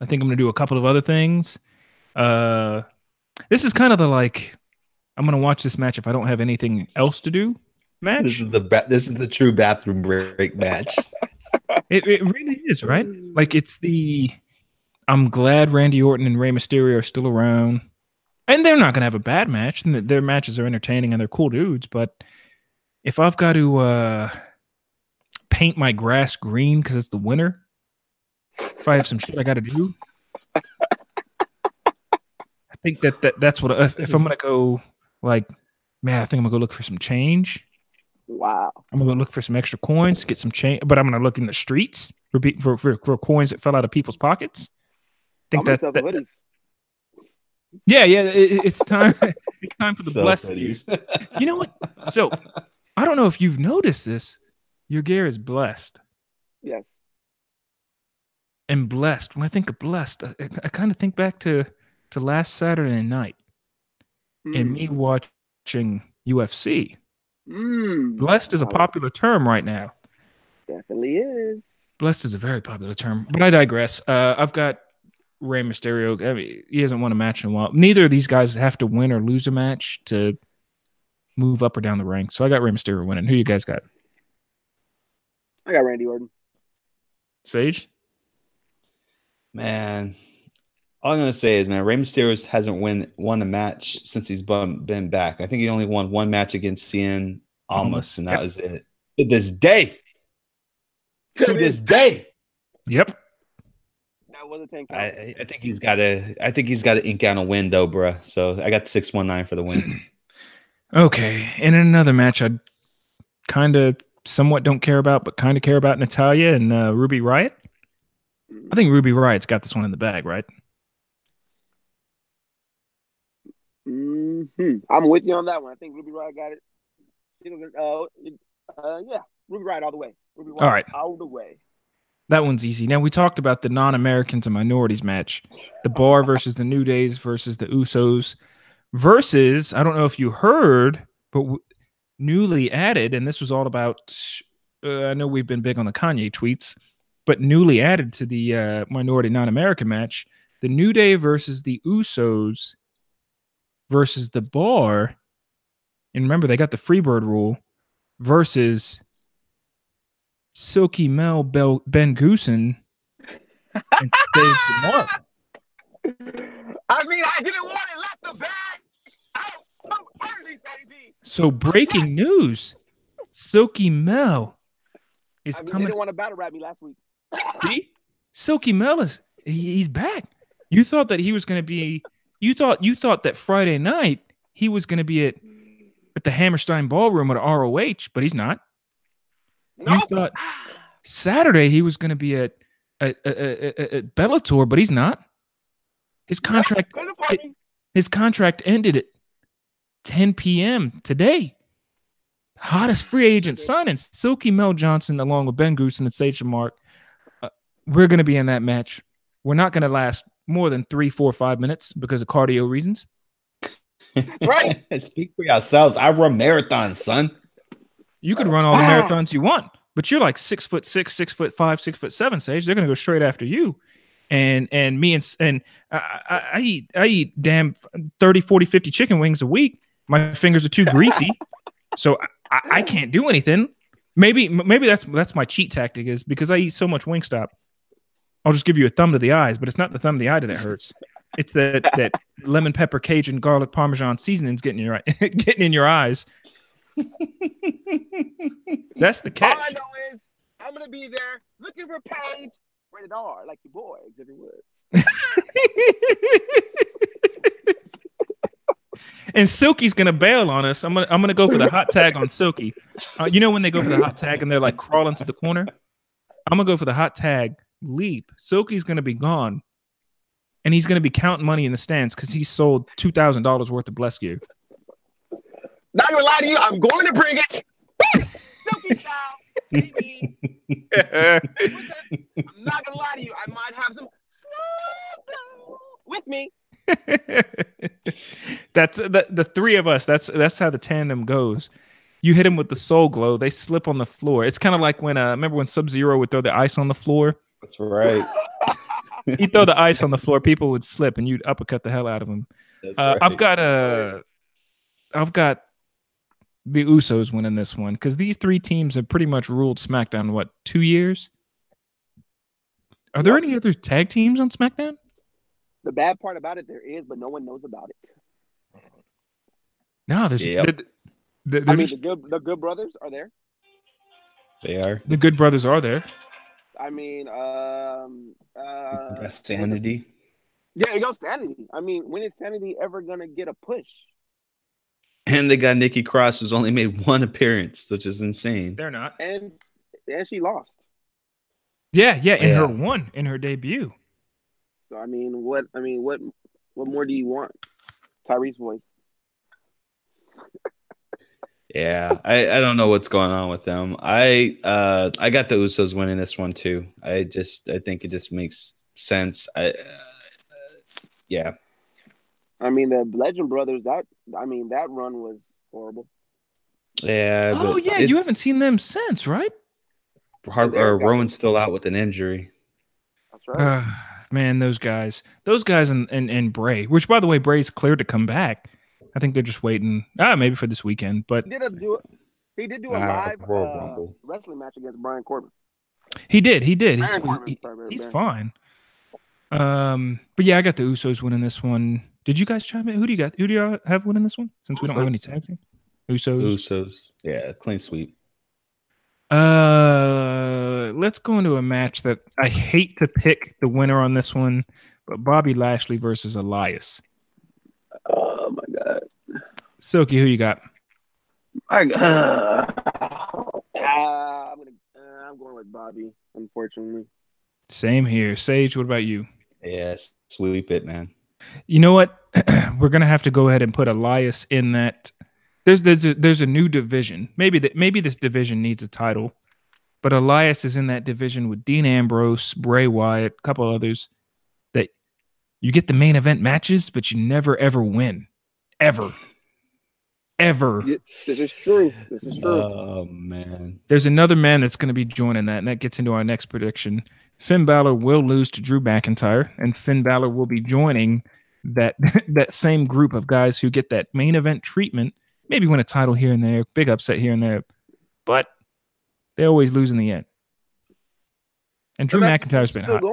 I think I'm going to do a couple of other things. This is kind of the I'm going to watch this match if I don't have anything else to do match. This is the true bathroom break match. It really is, right? Like, I'm glad Randy Orton and Rey Mysterio are still around. And they're not going to have a bad match. And their matches are entertaining and they're cool dudes. But if I've got to paint my grass green because it's the winter, if I have some shit I got to do, I think that's what, if I'm going to go, I think I'm going to go look for some change. Wow. I'm going to look for some extra coins, get some change, but I'm going to look in the streets for coins that fell out of people's pockets. I think that it's time. It's time for the blessed. You know what? So I don't know if you've noticed this. Your gear is blessed. Yes. And blessed. When I think of blessed, I kind of think back to last Saturday night and me watching UFC. Blessed is a popular term right now. Definitely is. Blessed is a very popular term, but I digress. I've got Rey Mysterio. I mean, he hasn't won a match in a while. Neither of these guys have to win or lose a match to move up or down the ranks. So I got Rey Mysterio winning. Who you guys got? I got Randy Orton. Sage? Man, all I'm going to say is, man, Rey Mysterio hasn't won a match since he's been back. I think he only won one match against Cien Almas, and that was it. To this day. Yep. That was a 10 count. I think he's got to ink out a win, though, bruh. So I got 619 for the win. Okay. And in another match, I kind of somewhat don't care about, but kind of care about Natalya and Ruby Riott. I think Ruby Riott's got this one in the bag, right? I'm with you on that one. I think Ruby Riott got it. Ruby Riott all the way. Ruby Riott all right. All the way. That one's easy. Now, we talked about the non-Americans and minorities match. The Bar versus the New Days versus the Usos versus, I don't know if you heard, but newly added, and this was all about, I know we've been big on the Kanye tweets, but newly added to the minority non-American match, the New Day versus the Usos versus the Bar. And remember, they got the Freebird rule versus Silky Mel, Ben Goosen, and Sage the Mark. I mean, I didn't want to let the bag out too early, baby. So breaking news: Silky Mel is I mean, they coming. didn't want to battle rap me last week. See? Silky Mel he's back. You thought that he was going to be. You thought that Friday night he was going to be at the Hammerstein Ballroom at ROH, but he's not. No. You thought Saturday he was going to be at Bellator, but he's not. His contract ended at 10 p.m. today. Hottest free agent signing, Silky Mel Johnson, along with Ben Goosen and Sage Mark. We're going to be in that match. We're not going to last more than 3, 4, 5 minutes because of cardio reasons. That's right. Speak for yourselves. I run marathons, son. You could run all the marathons you want, but you're like 6'6", 6'5", 6'7", Sage. They're going to go straight after you. And me and I eat damn 30, 40, 50 chicken wings a week. My fingers are too greasy, so I can't do anything. Maybe that's my cheat tactic, is because I eat so much Wingstop. I'll just give you a thumb to the eyes, but it's not the thumb to the eye that hurts. It's that lemon pepper Cajun garlic Parmesan seasoning's getting in your eyes. That's the catch. All I know is I'm gonna be there looking for Paige, rated R, like your boy, Xavier Woods. And Silky's gonna bail on us. I'm gonna go for the hot tag on Silky. You know when they go for the hot tag and they're like crawling to the corner? I'm gonna go for the hot tag leap. Silky's gonna be gone, and he's gonna be counting money in the stands because he sold $2,000 worth of Bless gear. Not gonna lie to you, I'm going to bring it. Silky style, baby. I'm not gonna lie to you, I might have some snow with me. That's the three of us. That's how the tandem goes. You hit him with the Soul Glow, they slip on the floor. It's kind of like when remember when Sub-Zero would throw the ice on the floor? That's right. He'd throw the ice on the floor, people would slip, and you'd uppercut the hell out of them. Right. I've got the Usos winning this one because these three teams have pretty much ruled SmackDown, what, 2 years? Are there any other tag teams on SmackDown? The bad part about it, there is, but no one knows about it. No, there's. Yep. The Good Brothers are there. They are. The Good Brothers are there. I mean, Sanity. Yeah, you go Sanity. I mean, when is Sanity ever gonna get a push? And they got Nikki Cross, who's only made one appearance, which is insane. They're not. And she lost. Yeah, in her debut. So what more do you want? Tyrese's voice. Yeah, I don't know what's going on with them. I got the Usos winning this one too. I think it just makes sense. Yeah. I mean, the Legend Brothers, that run was horrible. Yeah. Oh yeah, you haven't seen them since, right? Rowan's still out with an injury. That's right. Man, those guys and Bray, which by the way, Bray's cleared to come back. I think they're just waiting, maybe for this weekend. But he did do a live wrestling match against Brian Corbin. He did. He's fine. But yeah, I got the Usos winning this one. Did you guys chime in? Who do you got? Who do you have winning this one? Since we don't have any tag team. Usos. Yeah, clean sweep. Let's go into a match that I hate to pick the winner on this one, but Bobby Lashley versus Elias. Oh my God. Silky, who you got? I'm going with Bobby, unfortunately. Same here. Sage, what about you? Yes, sweep it, man. You know what? We're gonna have to go ahead and put Elias in that. There's a new division. Maybe this division needs a title, but Elias is in that division with Dean Ambrose, Bray Wyatt, a couple others. That you get the main event matches, but you never ever win, ever. This is true. Oh man. There's another man that's going to be joining that, and that gets into our next prediction. Finn Balor will lose to Drew McIntyre, and Finn Balor will be joining that same group of guys who get that main event treatment. Maybe win a title here and there, big upset here and there, but they always lose in the end. And Drew McIntyre's been hot.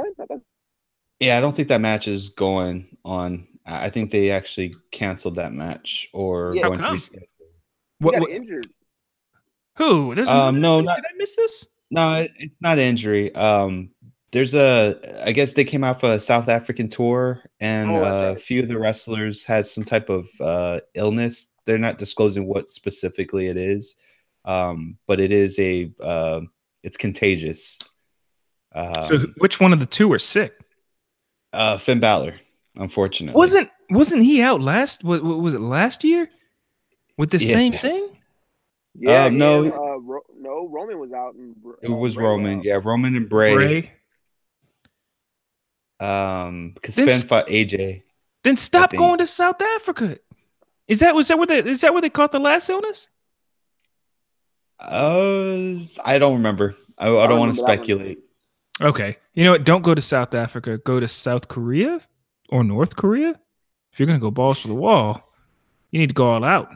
Yeah, I don't think that match is going on. I think they actually canceled that match or Yeah. How going to come? reschedule. He What? got What? injured. Who? There's another. No, Did not I miss this? no, it's not injury. There's I guess they came off a South African tour, and Oh, that's a right. few of the wrestlers had some type of illness. They're not disclosing what specifically it is, but it is it's contagious. So which one of the two are sick? Finn Balor, unfortunately. Wasn't he out last? What was it last year with the Yeah. same thing? Yeah, No, him. No, Roman was out and it was Bray was Roman. out. Yeah, Roman and Bray. Bray. Because Then Finn fought AJ, then I stop think. going to South Africa. Is that where they caught the last illness? I don't remember. I I don't want to remember that one. speculate. Okay. You know what? Don't go to South Africa. Go to South Korea or North Korea. If you're gonna go balls to the wall, you need to go all out.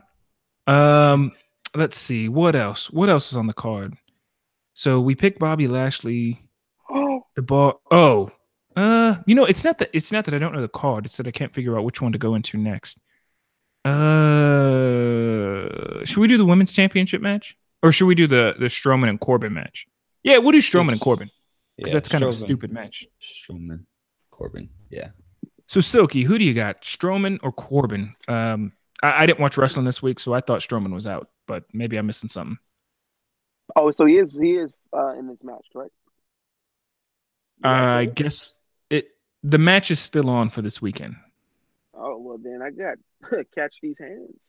Let's see. What else? What else is on the card? So we picked Bobby Lashley. The ball. Oh, it's not that I don't know the card. It's that I can't figure out which one to go into next. Should we do the women's championship match, or should we do the Strowman and Corbin match? Yeah, we'll do Strowman and Corbin because that's kind of a stupid match. Strowman, Corbin. Yeah. So Silky, who do you got, Strowman or Corbin? I didn't watch wrestling this week, so I thought Strowman was out, but maybe I'm missing something. Oh, so he is in this match, correct? I guess the match is still on for this weekend. Oh, well, then I got catch these hands.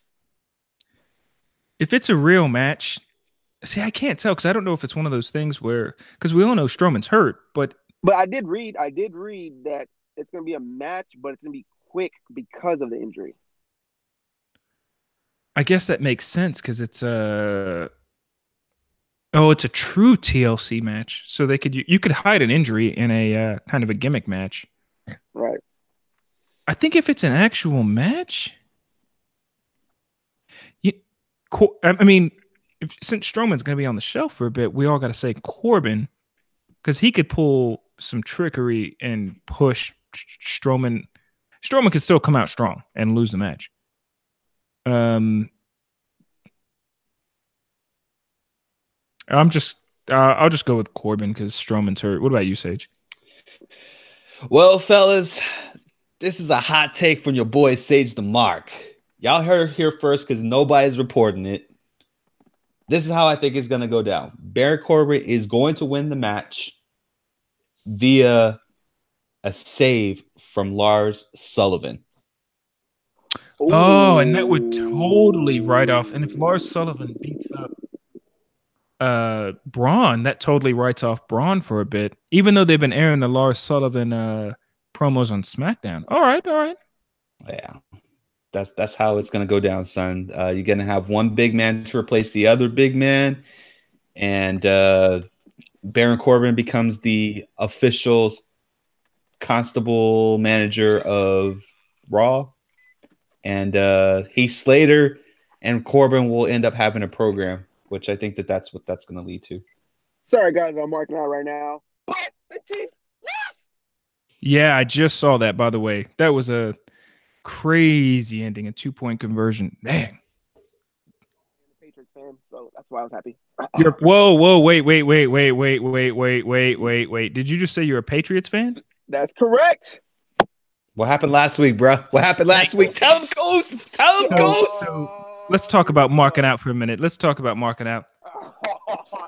If it's a real match, see, I can't tell because I don't know if it's one of those things where, because we all know Strowman's hurt, but I did read that it's going to be a match, but it's going to be quick because of the injury. I guess that makes sense because it's it's a true TLC match, so you could hide an injury in a kind of a gimmick match. Right. I think if it's an actual match, since Strowman's going to be on the shelf for a bit, we all got to say Corbin because he could pull some trickery and push Strowman. Strowman could still come out strong and lose the match. I'll just go with Corbin because Strowman's hurt. What about you, Sage? Well, fellas, this is a hot take from your boy Sage the Mark. Y'all heard it here first because nobody's reporting it. This is how I think it's going to go down. Baron Corbin is going to win the match via a save from Lars Sullivan. Ooh. Oh, and that would totally write off. And if Lars Sullivan beats up Braun, that totally writes off Braun for a bit, even though they've been airing the Lars Sullivan promos on SmackDown. All right. Yeah. That's how it's going to go down, son. You're going to have one big man to replace the other big man, and Baron Corbin becomes the official constable manager of Raw, and Heath Slater and Corbin will end up having a program, which I think that's what that's going to lead to. Sorry, guys, I'm marking out right now. But the Chiefs lost. Yeah, I just saw that, by the way. That was a crazy ending, a 2-point conversion. Dang. I'm a Patriots fan, so that's why I was happy. Whoa, wait. Did you just say you're a Patriots fan? That's correct. What happened last week, bro? What happened last week? Tell them, Coast. Tell them, Coast. So let's talk about marking out for a minute. Let's talk about marking out.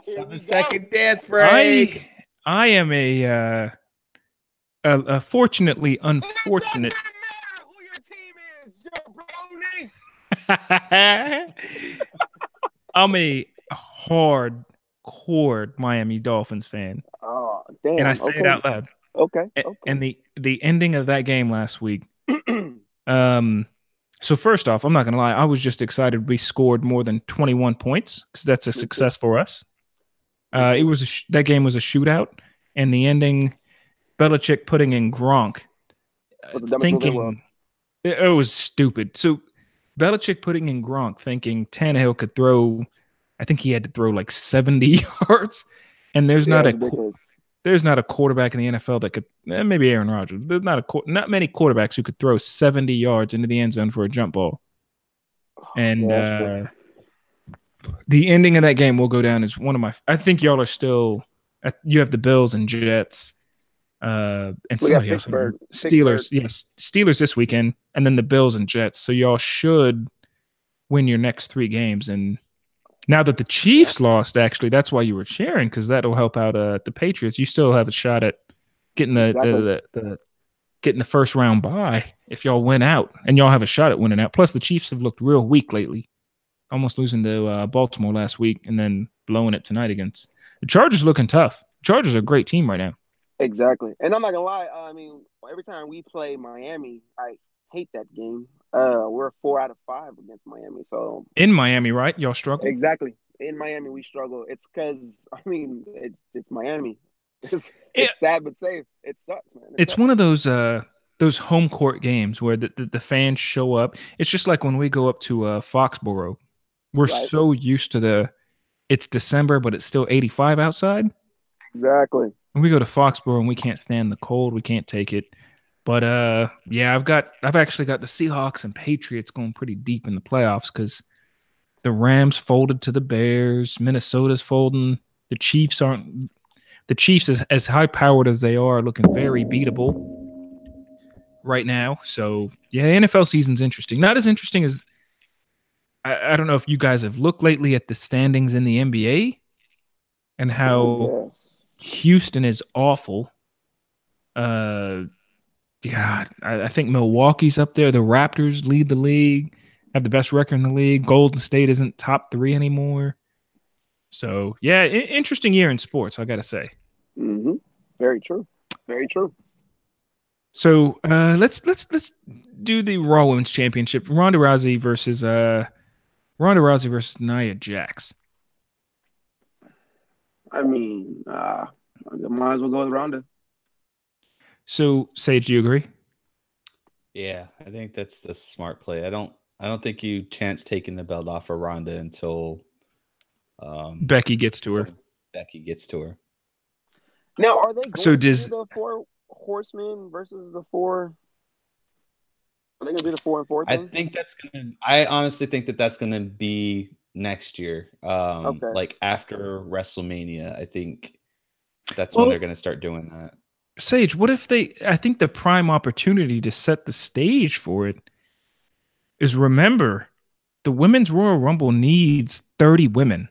7-second dance break. I am a fortunately unfortunate. Who your team is, jabroni? I'm a hardcore Miami Dolphins fan. Oh, damn. And I say it out loud. Okay. And the ending of that game last week. So first off, I'm not gonna lie, I was just excited we scored more than 21 points because that's a success for us. It was that game was a shootout, and the ending, Belichick putting in Gronk, thinking it was stupid. So Belichick putting in Gronk, thinking Tannehill could throw. I think he had to throw like 70 yards, and there's not a there's not a quarterback in the NFL that could, maybe Aaron Rodgers. There's not many quarterbacks who could throw 70 yards into the end zone for a jump ball. And Yeah, that's true. the ending of that game will go down as one of my. I think y'all are still. You have the Bills and Jets, and We got somebody else. Pittsburgh. Pittsburgh. Steelers, yes, Steelers this weekend, and then the Bills and Jets. So y'all should win your next 3 games. And now that the Chiefs lost, actually, that's why you were cheering, because that'll help out the Patriots. You still have a shot at getting Exactly. getting the first round bye if y'all win out, and y'all have a shot at winning out. Plus, the Chiefs have looked real weak lately, almost losing to Baltimore last week and then blowing it tonight against the Chargers. Looking tough. Chargers are a great team right now. Exactly. And I'm not gonna lie. I mean, every time we play Miami, I hate that game. We're 4 out of 5 against Miami. So In Miami, right? Y'all struggle. exactly in Miami, we struggle. It's because I mean, it's Miami. It's, It, it's sad but safe. It sucks, man. It it's one sucks. of those home court games where the fans show up. It's just like when we go up to Foxborough. We're Right. so used to it's December, but it's still 85 outside. Exactly. When we go to Foxborough and we can't stand the cold, we can't take it. But yeah, I've actually got the Seahawks and Patriots going pretty deep in the playoffs because the Rams folded to the Bears, Minnesota's folding, the Chiefs aren't. The Chiefs, as high powered as they are, looking very beatable right now. So yeah, the NFL season's interesting. Not as interesting as I don't know if you guys have looked lately at the standings in the NBA and Oh how yes. Houston is awful. Uh, God, I think Milwaukee's up there. The Raptors lead the league, have the best record in the league. Golden State isn't top 3 anymore. So yeah, interesting year in sports, I gotta say. Mm-hmm. Very true. Very true. So let's do the Raw Women's Championship. Ronda Rousey versus Nia Jax. I mean, I might as well go with Ronda. So Sage, do you agree? Yeah, I think that's the smart play. I don't think you chance taking the belt off of Ronda until Becky gets to her. Becky gets to her. Now, are they So going to do does the 4 horsemen versus the 4? Are they going to do the 4 and 4 I thing? think I honestly think that that's gonna be next year. Okay. Like after WrestleMania, I think that's when well, they're gonna start doing that. Sage, what if I think the prime opportunity to set the stage for it is, remember, the Women's Royal Rumble needs 30 women.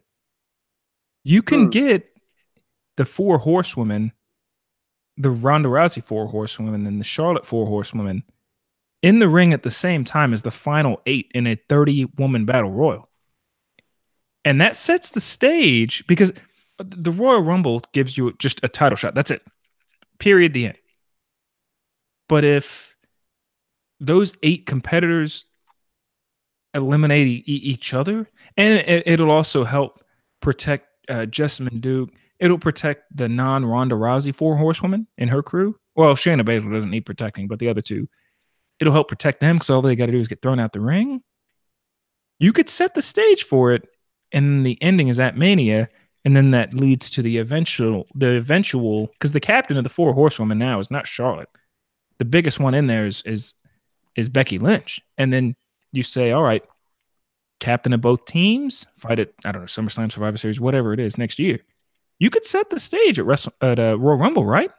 You can Hmm. get the 4 horsewomen, the Ronda Rousey 4 horsewomen, and the Charlotte 4 horsewomen in the ring at the same time as the final 8 in a 30-woman battle royal. And that sets the stage because the Royal Rumble gives you just a title shot. That's it. Period. The end. But if those 8 competitors eliminate each other, and it'll also help protect Jessamine Duke. It'll protect the non-Ronda Rousey 4 horsewomen in her crew. Well, Shayna Baszler doesn't need protecting, but the other 2, it'll help protect them because all they got to do is get thrown out the ring. You could set the stage for it, and the ending is at Mania, and then that leads to the eventual, because the captain of the 4 horsewomen now is not Charlotte. The biggest one in there is Becky Lynch, and then you say, all right, captain of both teams, fight at, I don't know, SummerSlam, Survivor Series, whatever it is next year. You could set the stage at Royal Rumble, right?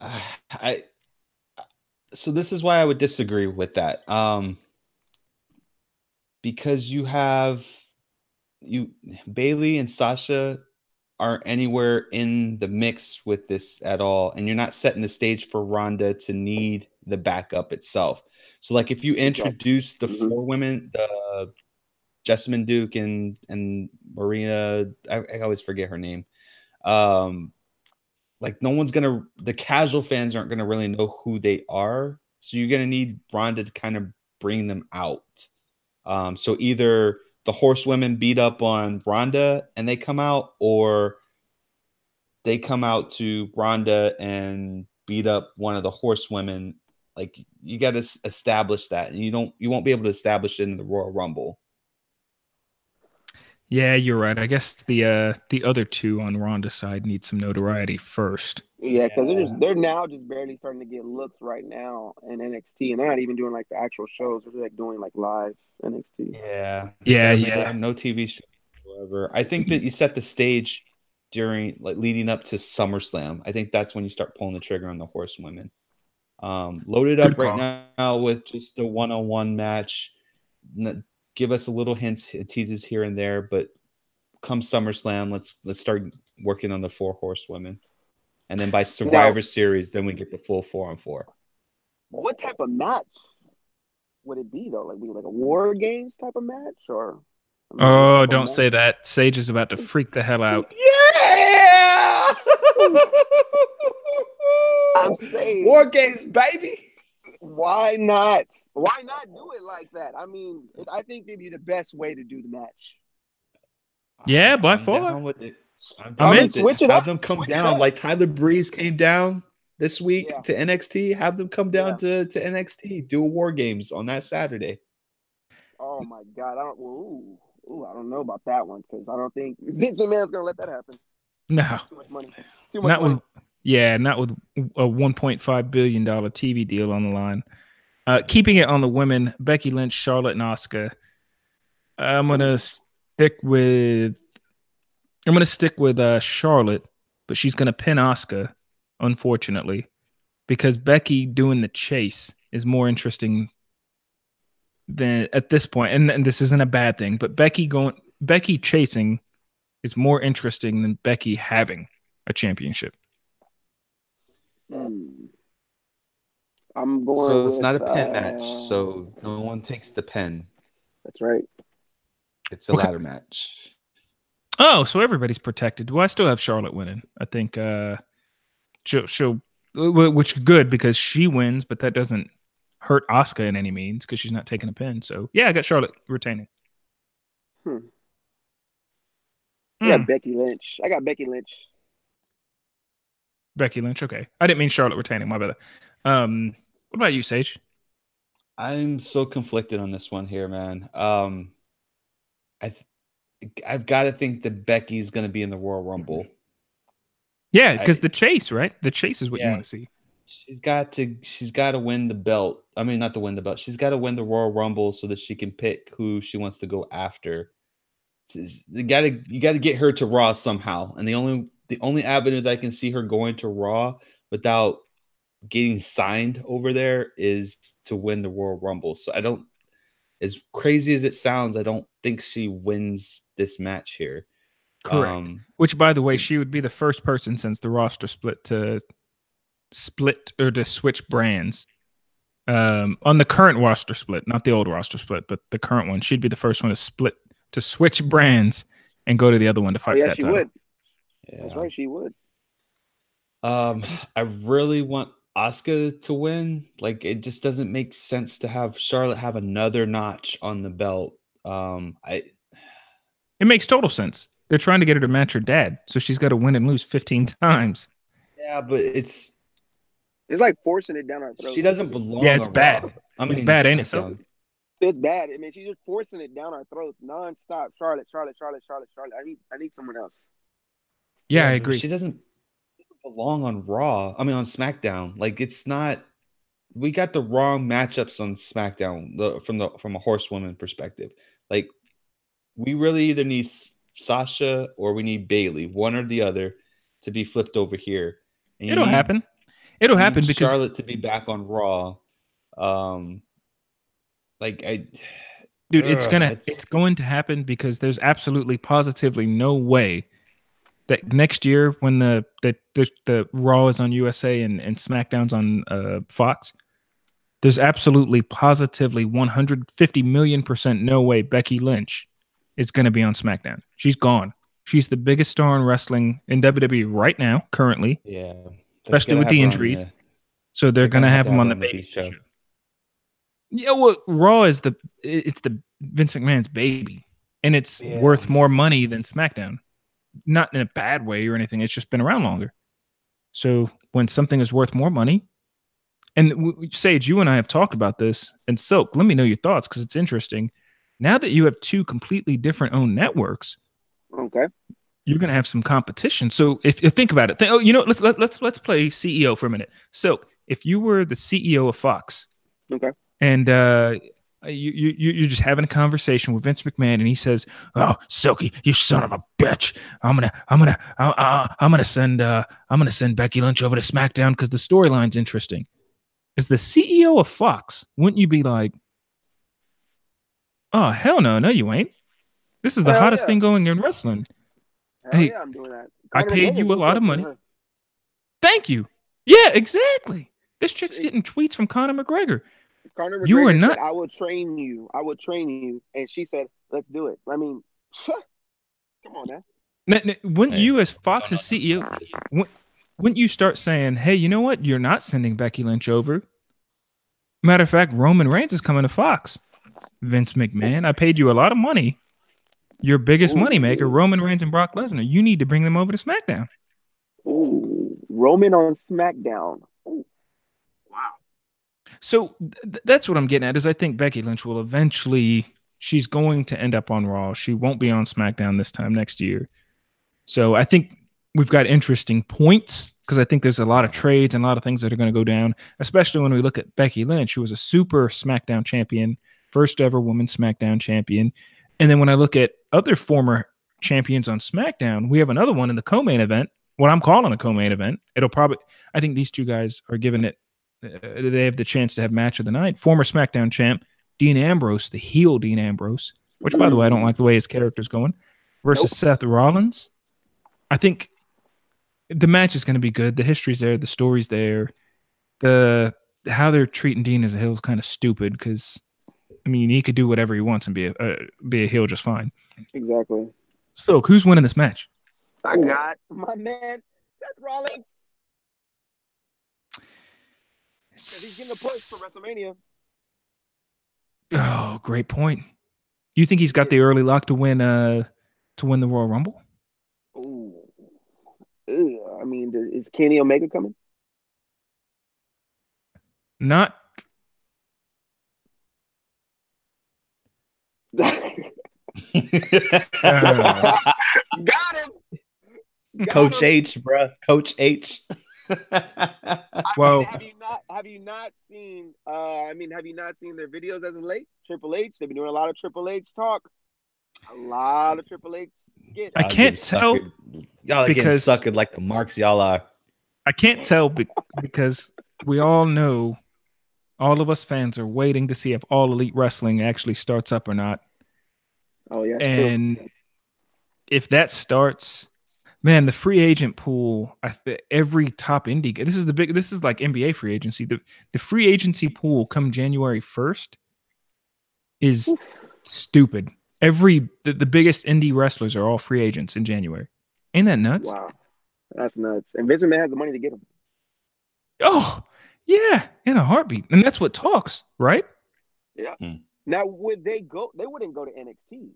I so this is why I would disagree with that. Because you Bailey and Sasha aren't anywhere in the mix with this at all, and you're not setting the stage for Ronda to need the backup itself. So, like, if you Exactly. introduce the Mm-hmm. 4 women, the Jessamine Duke and Marina, I always forget her name. Like, the casual fans aren't gonna really know who they are, so you're gonna need Ronda to kind of bring them out. So either the horsewomen beat up on Ronda and they come out, or they come out to Ronda and beat up one of the horsewomen. Like, you got to establish that, and you won't be able to establish it in the Royal Rumble. Yeah, you're right. I guess the other two on Ronda's side need some notoriety first. Yeah, because Yeah. they're now just barely starting to get looks right now in NXT, and they're not even doing like the actual shows. They're like doing like live NXT. Yeah. Yeah, They yeah. have no TV show whatsoever. I think that you set the stage during like leading up to SummerSlam. I think that's when you start pulling the trigger on the horsewomen. Load it Good up right call. now with just a one-on-one match. Give us a little hints, teases here and there, but come SummerSlam, let's start working on the four horsewomen. And then by Now, Survivor Series, then we get the full 4-on-4. what type of match would it be though? Like, be like a War Games type of match, or I mean, what Oh, type of don't match? say that. Sage is about to freak the hell out. Yeah! I'm saying, War Games, baby. why not? Why not do it like that? I mean, I think it'd be the best way to do the match. Yeah, by I'm far. down with it. I'm I'm I down mean, in. with it. switch it Have up. them come Switch it down up. like Tyler Breeze came down this week Yeah, to NXT. Have them come down yeah. to NXT. Do a War Games on that Saturday. Oh my God, I don't. I don't know about that one because I don't think Vince McMahon's gonna let that happen. No, Too much money. Too much not money. with. Yeah, not with a $1.5 billion TV deal on the line. Keeping it on the women, Becky Lynch, Charlotte, and Asuka. I'm gonna Ooh. stick with. I'm gonna stick with Charlotte, but she's gonna pin Asuka, unfortunately, because Becky doing the chase is more interesting than at this point. And this isn't a bad thing, but Becky chasing is more interesting than Becky having a championship. Hmm. I'm going So it's with. not a pen match. So no one takes the pen. That's right. It's a Okay. ladder match. Oh, so everybody's protected. Well, I still have Charlotte winning. I think she'll which is good because she wins, but that doesn't hurt Asuka in any means because she's not taking a pin. So yeah, I got Charlotte retaining. Hmm. I got Mm, Becky Lynch. I got Becky Lynch. Becky Lynch. Okay, I didn't mean Charlotte retaining. My bad. What about you, Sage? I'm so conflicted on this one here, man. I I've got to think that Becky's going to be in the Royal Rumble. Yeah, because I the chase, right? The chase is what you yeah, want to see. she's got to win the belt. I mean, not to win the belt. She's got to win the Royal Rumble so that she can pick who she wants to go after. You got to get her to Raw somehow. And the only avenue that I can see her going to Raw without getting signed over there is to win the Royal Rumble. So I don't, as crazy as it sounds, I don't think she wins this match here. Correct. Which, by the way, The, she would be the first person since the roster split or to switch brands. On the current roster split, not the old roster split, but the current one, she'd be the first one to switch brands and go to the other one to Oh fight for yeah, that she title. would. That's yeah. right, she would. I really want Asuka to win. Like it just doesn't make sense to have Charlotte have another notch on the belt. I It makes total sense. They're trying to get her to match her dad, so she's got to win and lose 15 times. yeah, but it's It's like forcing it down our she throats. doesn't Yeah, belong it's on Raw. bad. I It's mean bad, ain't it? So SmackDown. It's bad. I mean, she's just forcing it down our throats nonstop. Charlotte, Charlotte, Charlotte, Charlotte, Charlotte. I need someone else. yeah, I Yeah, but agree. she doesn't belong on Raw. I mean on SmackDown. Like it's not. We got the wrong matchups on SmackDown from a horsewoman perspective. Like we really either need Sasha or we need Bailey, one or the other, to be flipped over here. And It'll happen. It'll you need happen because, Charlotte to be back on Raw. Um, like I, dude, it's it's going to happen because there's absolutely positively no way that next year when the Raw is on USA and SmackDown's on Fox, there's absolutely positively 150 million% no way Becky Lynch is going to be on SmackDown. She's gone. She's the biggest star in wrestling in WWE right now, currently, yeah. They especially gotta with have the her on injuries. the. So they're They're going gonna to have have to him have on her the on the B baby show. show. Yeah, well, Raw is it's the Vince McMahon's baby, and it's Yeah. worth more money than SmackDown. Not in a bad way or anything. It's just been around longer. So when something is worth more money, and Sage, you and I have talked about this, and Silk, let me know your thoughts because it's interesting. Now that you have two completely different owned networks, Okay. you're going to have some competition. So if you think about it, let's play CEO for a minute. So if you were the CEO of Fox, Okay. and you're just having a conversation with Vince McMahon, and he says, "Oh, Silky, you son of a bitch! I'm gonna send Becky Lynch over to SmackDown because the storyline's interesting." As the CEO of Fox, wouldn't you be like, "Oh, hell no, no, you ain't. This is the Hell hottest yeah. thing going in wrestling. Hell Hey, yeah, I'm doing that. I Conor paid McGregor's you a lot of interested in money. her. Thank you. Yeah, exactly. This chick's She- getting tweets from Conor McGregor. Conor You are McGregor said, not. "I will train you. I will train you," and she said, "Let's do it." I mean, come on, man. Wouldn't Hey, you, as Fox's CEO, wouldn't you start saying, "Hey, you know what? You're not sending Becky Lynch over. Matter of fact, Roman Reigns is coming to Fox. Vince McMahon, I paid you a lot of money. Your biggest moneymaker, Roman Reigns and Brock Lesnar. You need to bring them over to SmackDown." Ooh, Roman on SmackDown. Ooh, wow. So that's what I'm getting at. Is I think Becky Lynch will eventually. She's going to end up on Raw. She won't be on SmackDown this time next year. So I think we've got interesting points because I think there's a lot of trades and a lot of things that are going to go down, especially when we look at Becky Lynch, who was a super SmackDown champion, first ever woman SmackDown champion. And then when I look at other former champions on SmackDown, we have another one in the co-main event, what I'm calling the co-main event. I think these two guys are giving it, they have the chance to have match of the night. Former SmackDown champ, Dean Ambrose, the heel Dean Ambrose, which by the way, I don't like the way his character's going, versus Seth Rollins. I think the match is going to be good. The history's there, the story's there. How they're treating Dean as a heel is kind of stupid because I mean he could do whatever he wants and be a heel just fine. Exactly. So who's winning this match? I got my man Seth Rollins. He's getting a push for WrestleMania. Oh, great point. You think he's got the early lock to win the Royal Rumble? Ooh. I mean, is Kenny Omega coming? Not. Got him. Coach H, bro. Coach H. Well, have you not seen? Have you not seen their videos as of late? Triple H. They've been doing a lot of Triple H talk. A lot of Triple H. I can't tell. Y'all are getting suckered like the marks y'all are. I can't tell because we all know, all of us fans are waiting to see if All Elite Wrestling actually starts up or not. Oh yeah, and true. If that starts, man, the free agent pool, every top indie, this is like NBA free agency. The free agency pool come January 1st is stupid. The biggest indie wrestlers are all free agents in January. Ain't that nuts? Wow, that's nuts. And Vince McMahon has the money to get them. Oh, yeah, in a heartbeat. And that's what talks, right? Yeah. Now, would they go? They wouldn't go to NXT.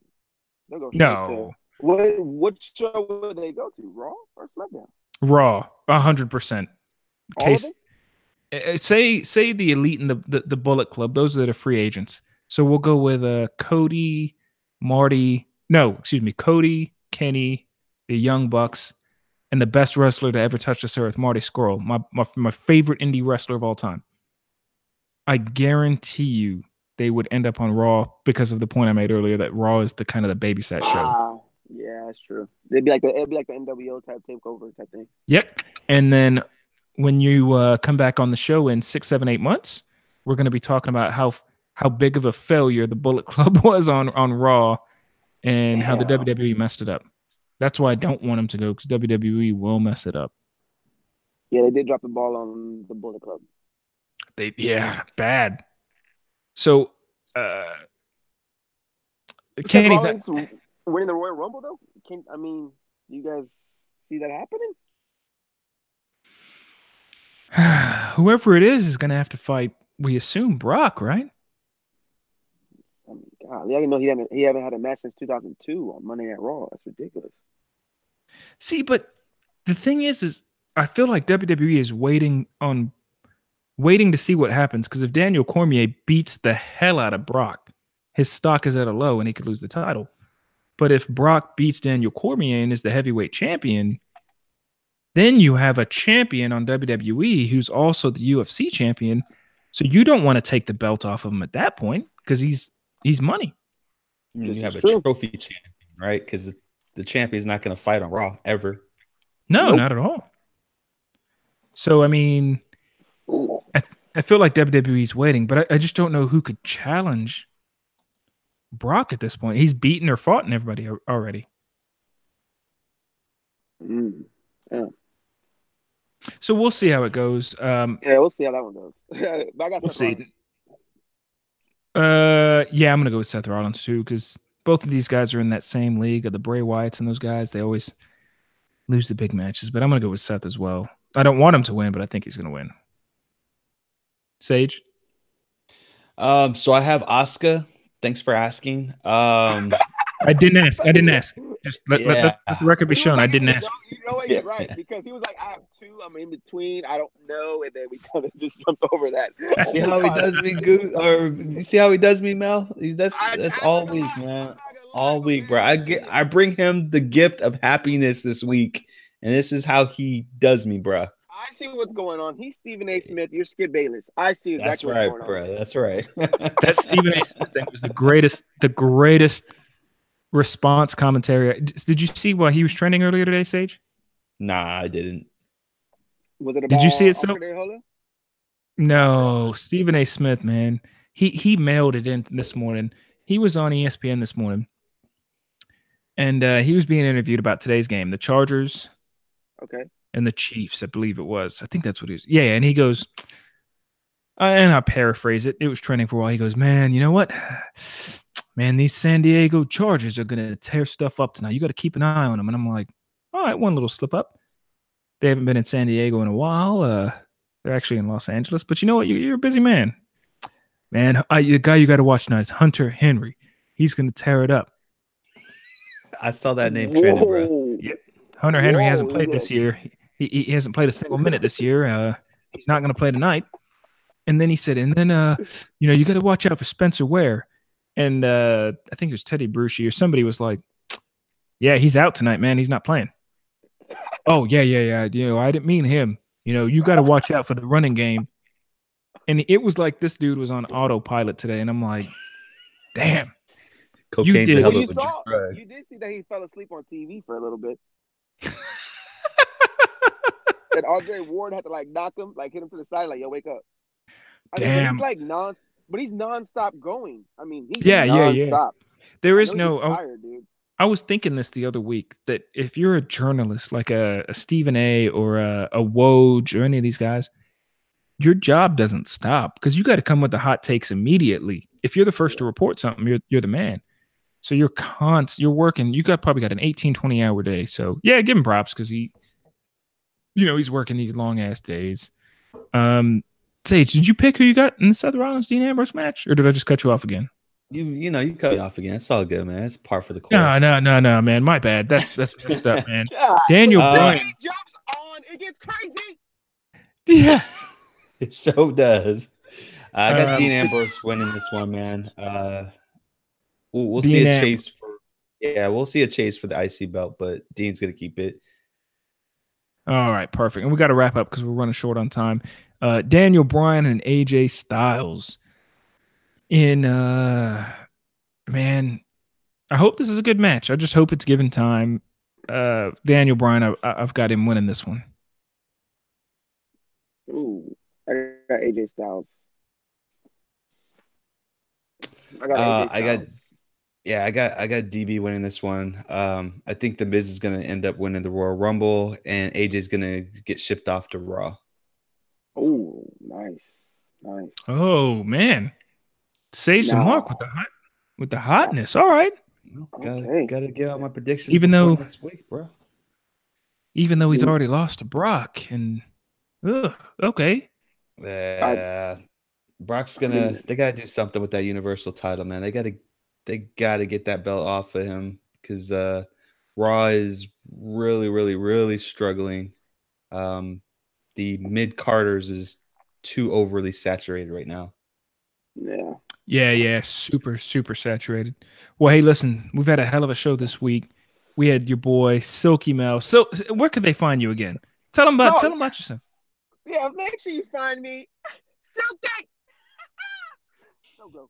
They'll go straight No. to what show would they go to? Raw or SmackDown? Raw, 100%. All of them? Say the Elite and the Bullet Club. Those are the free agents. So we'll go with Cody, Cody, Kenny, the Young Bucks, and the best wrestler to ever touch this earth, Marty Scurll, my favorite indie wrestler of all time. I guarantee you they would end up on Raw because of the point I made earlier that Raw is the kind of the babysat show. Yeah, that's true. It'd be like the NWO type takeover type thing. Yep. And then when you come back on the show in 6, 7, 8 months, we're going to be talking about how big of a failure the Bullet Club was on Raw and how the WWE messed it up. That's why I don't want them to go, because WWE will mess it up. Yeah, they did drop the ball on the Bullet Club. Bad. So, Kenny's winning the Royal Rumble though. Do you guys see that happening? Whoever it is going to have to fight. We assume Brock, right? I mean, God, I didn't know he haven't had a match since 2002 on Monday Night Raw. That's ridiculous. See, but the thing is I feel like WWE is waiting to see what happens, because if Daniel Cormier beats the hell out of Brock, his stock is at a low and he could lose the title. But if Brock beats Daniel Cormier and is the heavyweight champion, then you have a champion on WWE who's also the UFC champion. So you don't want to take the belt off of him at that point because he's money. You have a trophy champion, right? Because the champion's not going to fight on Raw ever. No, not at all. So, I mean, I feel like WWE's waiting, but I just don't know who could challenge Brock at this point. He's beaten or fought in everybody already. Yeah. So we'll see how it goes. Yeah, we'll see how that one goes. But I got we'll see. Yeah, I'm gonna go with Seth Rollins too, because both of these guys are in that same league of the Bray Wyatts and those guys. They always lose the big matches, but I'm gonna go with Seth as well. I don't want him to win, but I think he's gonna win. Sage? So I have Asuka. Thanks for asking. I didn't ask. Just let the record be shown. I didn't ask. You know what? He's right, because he was like, I have two. I'm in between. I don't know. And then we kind of just jumped over that. See how he does me, or you see how he does me, Mel? That's all week, man. All week, bro. I bring him the gift of happiness this week, and this is how he does me, bro. I see what's going on. He's Stephen A. Smith. You're Skip Bayless. I see exactly what's going on. Bro. That's right. That Stephen A. Smith thing was the greatest response commentary. Did you see why he was trending earlier today, Sage? Nah, I didn't. Was it about Did you see it? No, Stephen A. Smith, man. He mailed it in this morning. He was on ESPN this morning, and he was being interviewed about today's game, the Chargers, and the Chiefs. I believe it was. I think that's what it is. Yeah, and he goes, and I paraphrase it. It was trending for a while. He goes, man, you know what? Man, these San Diego Chargers are going to tear stuff up tonight. You got to keep an eye on them. And I'm like, all right, one little slip up. They haven't been in San Diego in a while. They're actually in Los Angeles. But you know what? You're a busy man. Man, the guy you got to watch tonight is Hunter Henry. He's going to tear it up. I saw that name trending, bro. Yeah. Hunter Henry hasn't played this year. He hasn't played a single minute this year. He's not going to play tonight. And then he said, you got to watch out for Spencer Ware. And I think it was Teddy Bruschi or somebody was like, yeah, he's out tonight, man. He's not playing. Oh, yeah. I didn't mean him. You got to watch out for the running game. And it was like this dude was on autopilot today. And I'm like, damn. Cocaine's a hell of a drug. You did see that he fell asleep on TV for a little bit. And Andre Ward had to knock him, hit him to the side, yo, wake up. Damn. But he's nonstop going. I mean, he's nonstop. Yeah. There is no. Tired, dude. I was thinking this the other week that if you're a journalist like a Stephen A. or a Woj or any of these guys, your job doesn't stop because you got to come with the hot takes immediately. If you're the first to report something, you're the man. So you're working. You probably got an 18, 20-hour day. So yeah, give him props because he's working these long ass days. Sage, did you pick who you got in the Seth Rollins Dean Ambrose match, or did I just cut you off again? You cut me off again. It's all good, man. It's par for the course. No, man. My bad. That's messed up, man. Daniel Bryan. He jumps on. It gets crazy. Yeah, it so does. I got Dean Ambrose winning this one, man. We'll see a chase for. Yeah, we'll see a chase for the IC belt, but Dean's gonna keep it. All right, perfect. And we got to wrap up because we're running short on time. Daniel Bryan and AJ Styles in man, I hope this is a good match. I just hope it's given time. Daniel Bryan, I've got him winning this one. Ooh, I got AJ Styles. I got DB winning this one. I think the Miz is gonna end up winning the Royal Rumble, and AJ's gonna get shipped off to Raw. Oh, nice. Oh man, Sage the mark with the hotness. All right, gotta get out my predictions. Even though next week, bro. Even though he's already lost to Brock, and okay. Brock's gonna. They gotta do something with that Universal title, man. They gotta get that belt off of him because Raw is really, really, really struggling. The mid-carders is too overly saturated right now. Yeah. Yeah, super, super saturated. Well, hey, listen, we've had a hell of a show this week. We had your boy Silky Mel. So, where could they find you again? So, Tell them about yourself. yes. Yeah, make sure you find me. Silky! So go.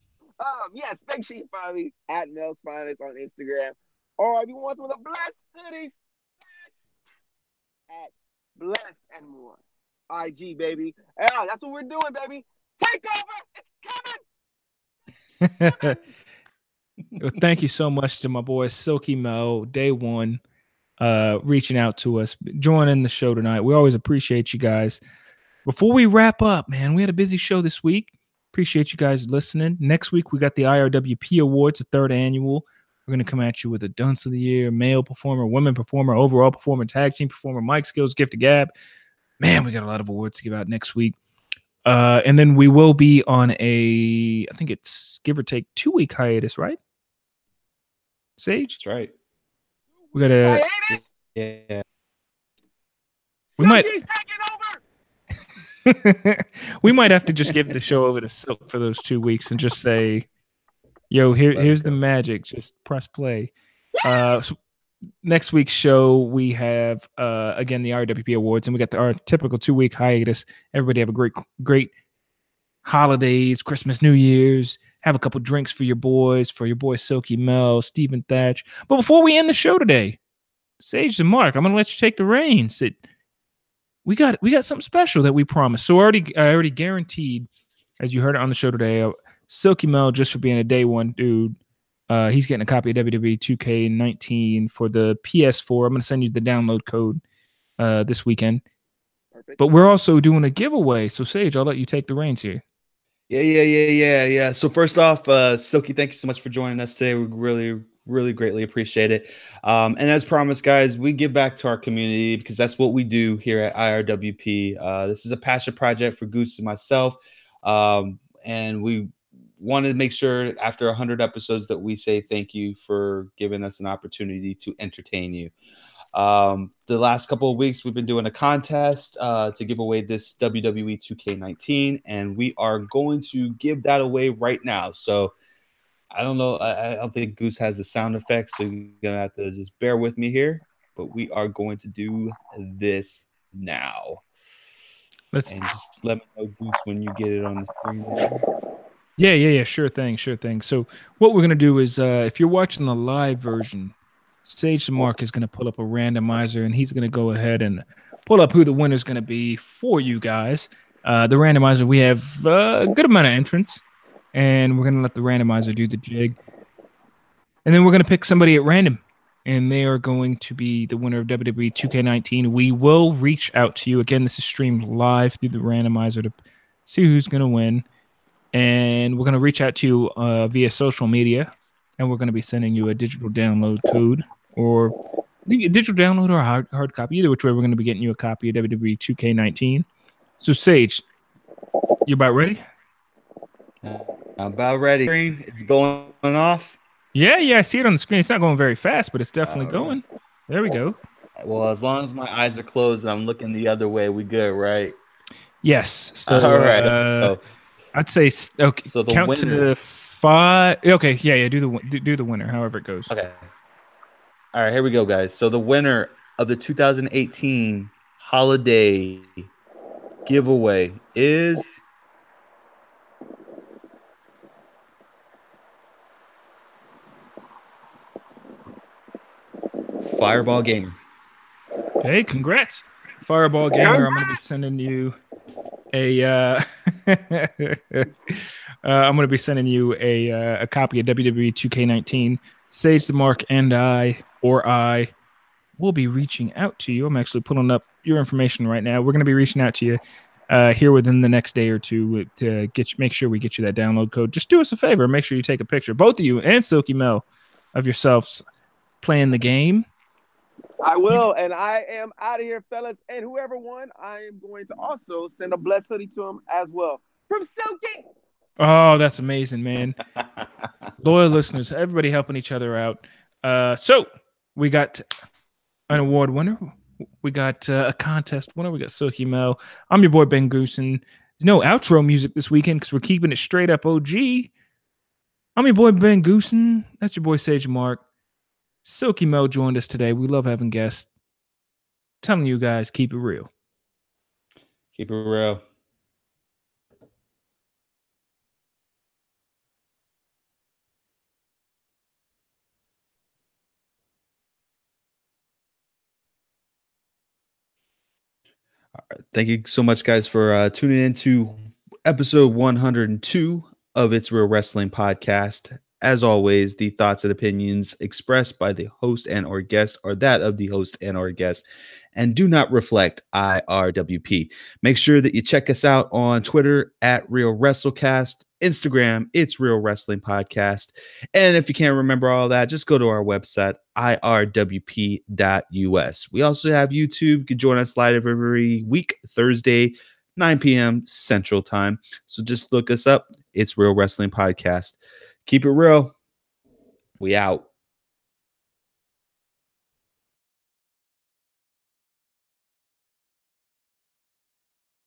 Yes, make sure you find me at Mel's Finest on Instagram. Or if you want some of the blessed hoodies, at Blessed and More. IG, baby. Yeah, that's what we're doing, baby. Take over! It's coming! Coming! Well, thank you so much to my boy Silky Mel, day one, reaching out to us, joining the show tonight. We always appreciate you guys. Before we wrap up, man, we had a busy show this week. Appreciate you guys listening. Next week, we got the IRWP Awards, the third annual. We're going to come at you with a Dunce of the Year, male performer, women performer, overall performer, tag team performer, mic skills, gift of gab. Man, we got a lot of awards to give out next week. And then we will be on I think it's give or take 2-week hiatus, right? Sage? That's right. We got a Hiatus? Yeah. We might- Silky's taking over! we might have to just give the show over to Silk for those 2 weeks and just say, yo, here's the magic. Just press play. So next week's show, we have, again, the RWP Awards, and we got our typical 2-week hiatus. Everybody have a great holidays, Christmas, New Year's. Have a couple drinks for your boy Silky Mel, Stephen Thatch. But before we end the show today, Sage and Mark, I'm going to let you take the reins. We got something special that we promised. So I already guaranteed, as you heard it on the show today, Silky Mel, just for being a day one dude, he's getting a copy of WWE 2K19 for the PS4. I'm going to send you the download code this weekend. Perfect. But we're also doing a giveaway. So Sage, I'll let you take the reins here. Yeah. So first off, Silky, thank you so much for joining us today. We really greatly appreciate it. And as promised, guys, we give back to our community because that's what we do here at IRWP. This is a passion project for Goose and myself. And we want to make sure after 100 episodes that we say thank you for giving us an opportunity to entertain you. The last couple of weeks, we've been doing a contest to give away this WWE 2K19, and we are going to give that away right now. So I don't know. I don't think Goose has the sound effects, so you're going to have to just bear with me here. But we are going to do this now. And just let me know, Goose, when you get it on the screen. Yeah. Sure thing. So what we're going to do is if you're watching the live version, Sage and Mark is going to pull up a randomizer, and he's going to go ahead and pull up who the winner is going to be for you guys. The randomizer, we have a good amount of entrants, and we're going to let the randomizer do the jig. And then we're going to pick somebody at random, and they are going to be the winner of WWE 2K19. We will reach out to you. Again, this is streamed live through the randomizer to see who's going to win. And we're going to reach out to you via social media, and we're going to be sending you a digital download code, or a digital download or a hard copy. Either which way, we're going to be getting you a copy of WWE 2K19. So, Sage, you about ready? I'm about ready. It's going off. Yeah, I see it on the screen. It's not going very fast, but it's definitely going. There we go. Well, as long as my eyes are closed and I'm looking the other way, we good, right? Yes. So, all right. I'd say okay. So the count winner. to 5. Okay, yeah. Do the winner, however it goes. Okay. All right, here we go, guys. So the winner of the 2018 holiday giveaway is Fireball Gamer. Hey, congrats, Fireball Gamer. I'm going to be sending you a a copy of WWE 2K19. Sage the Mark and I will be reaching out to you. I'm actually pulling up your information right now. We're going to be reaching out to you here within the next day or two to make sure we get you that download code. Just do us a favor. Make sure you take a picture, both of you and Silky Mel, of yourselves playing the game. I will, and I am out of here, fellas. And whoever won, I am going to also send a blessed hoodie to him as well. From Silky. Oh, that's amazing, man. Loyal listeners, everybody helping each other out. So we got an award winner. We got a contest winner. We got Silky Mel. I'm your boy, Ben Goosen. There's no outro music this weekend because we're keeping it straight up OG. I'm your boy Ben Goosen. That's your boy Sage Mark. Silky Mel joined us today. We love having guests. Telling you guys, keep it real. Keep it real. All right. Thank you so much, guys, for tuning in to episode 102 of It's Real Wrestling Podcast. As always, the thoughts and opinions expressed by the host and or guest are that of the host and or guest and do not reflect IRWP. Make sure that you check us out on Twitter at Real WrestleCast, Instagram, It's Real Wrestling Podcast. And if you can't remember all that, just go to our website, irwp.us. We also have YouTube. You can join us live every week, Thursday, 9 p.m. Central Time. So just look us up. It's Real Wrestling Podcast. Keep it real. We out.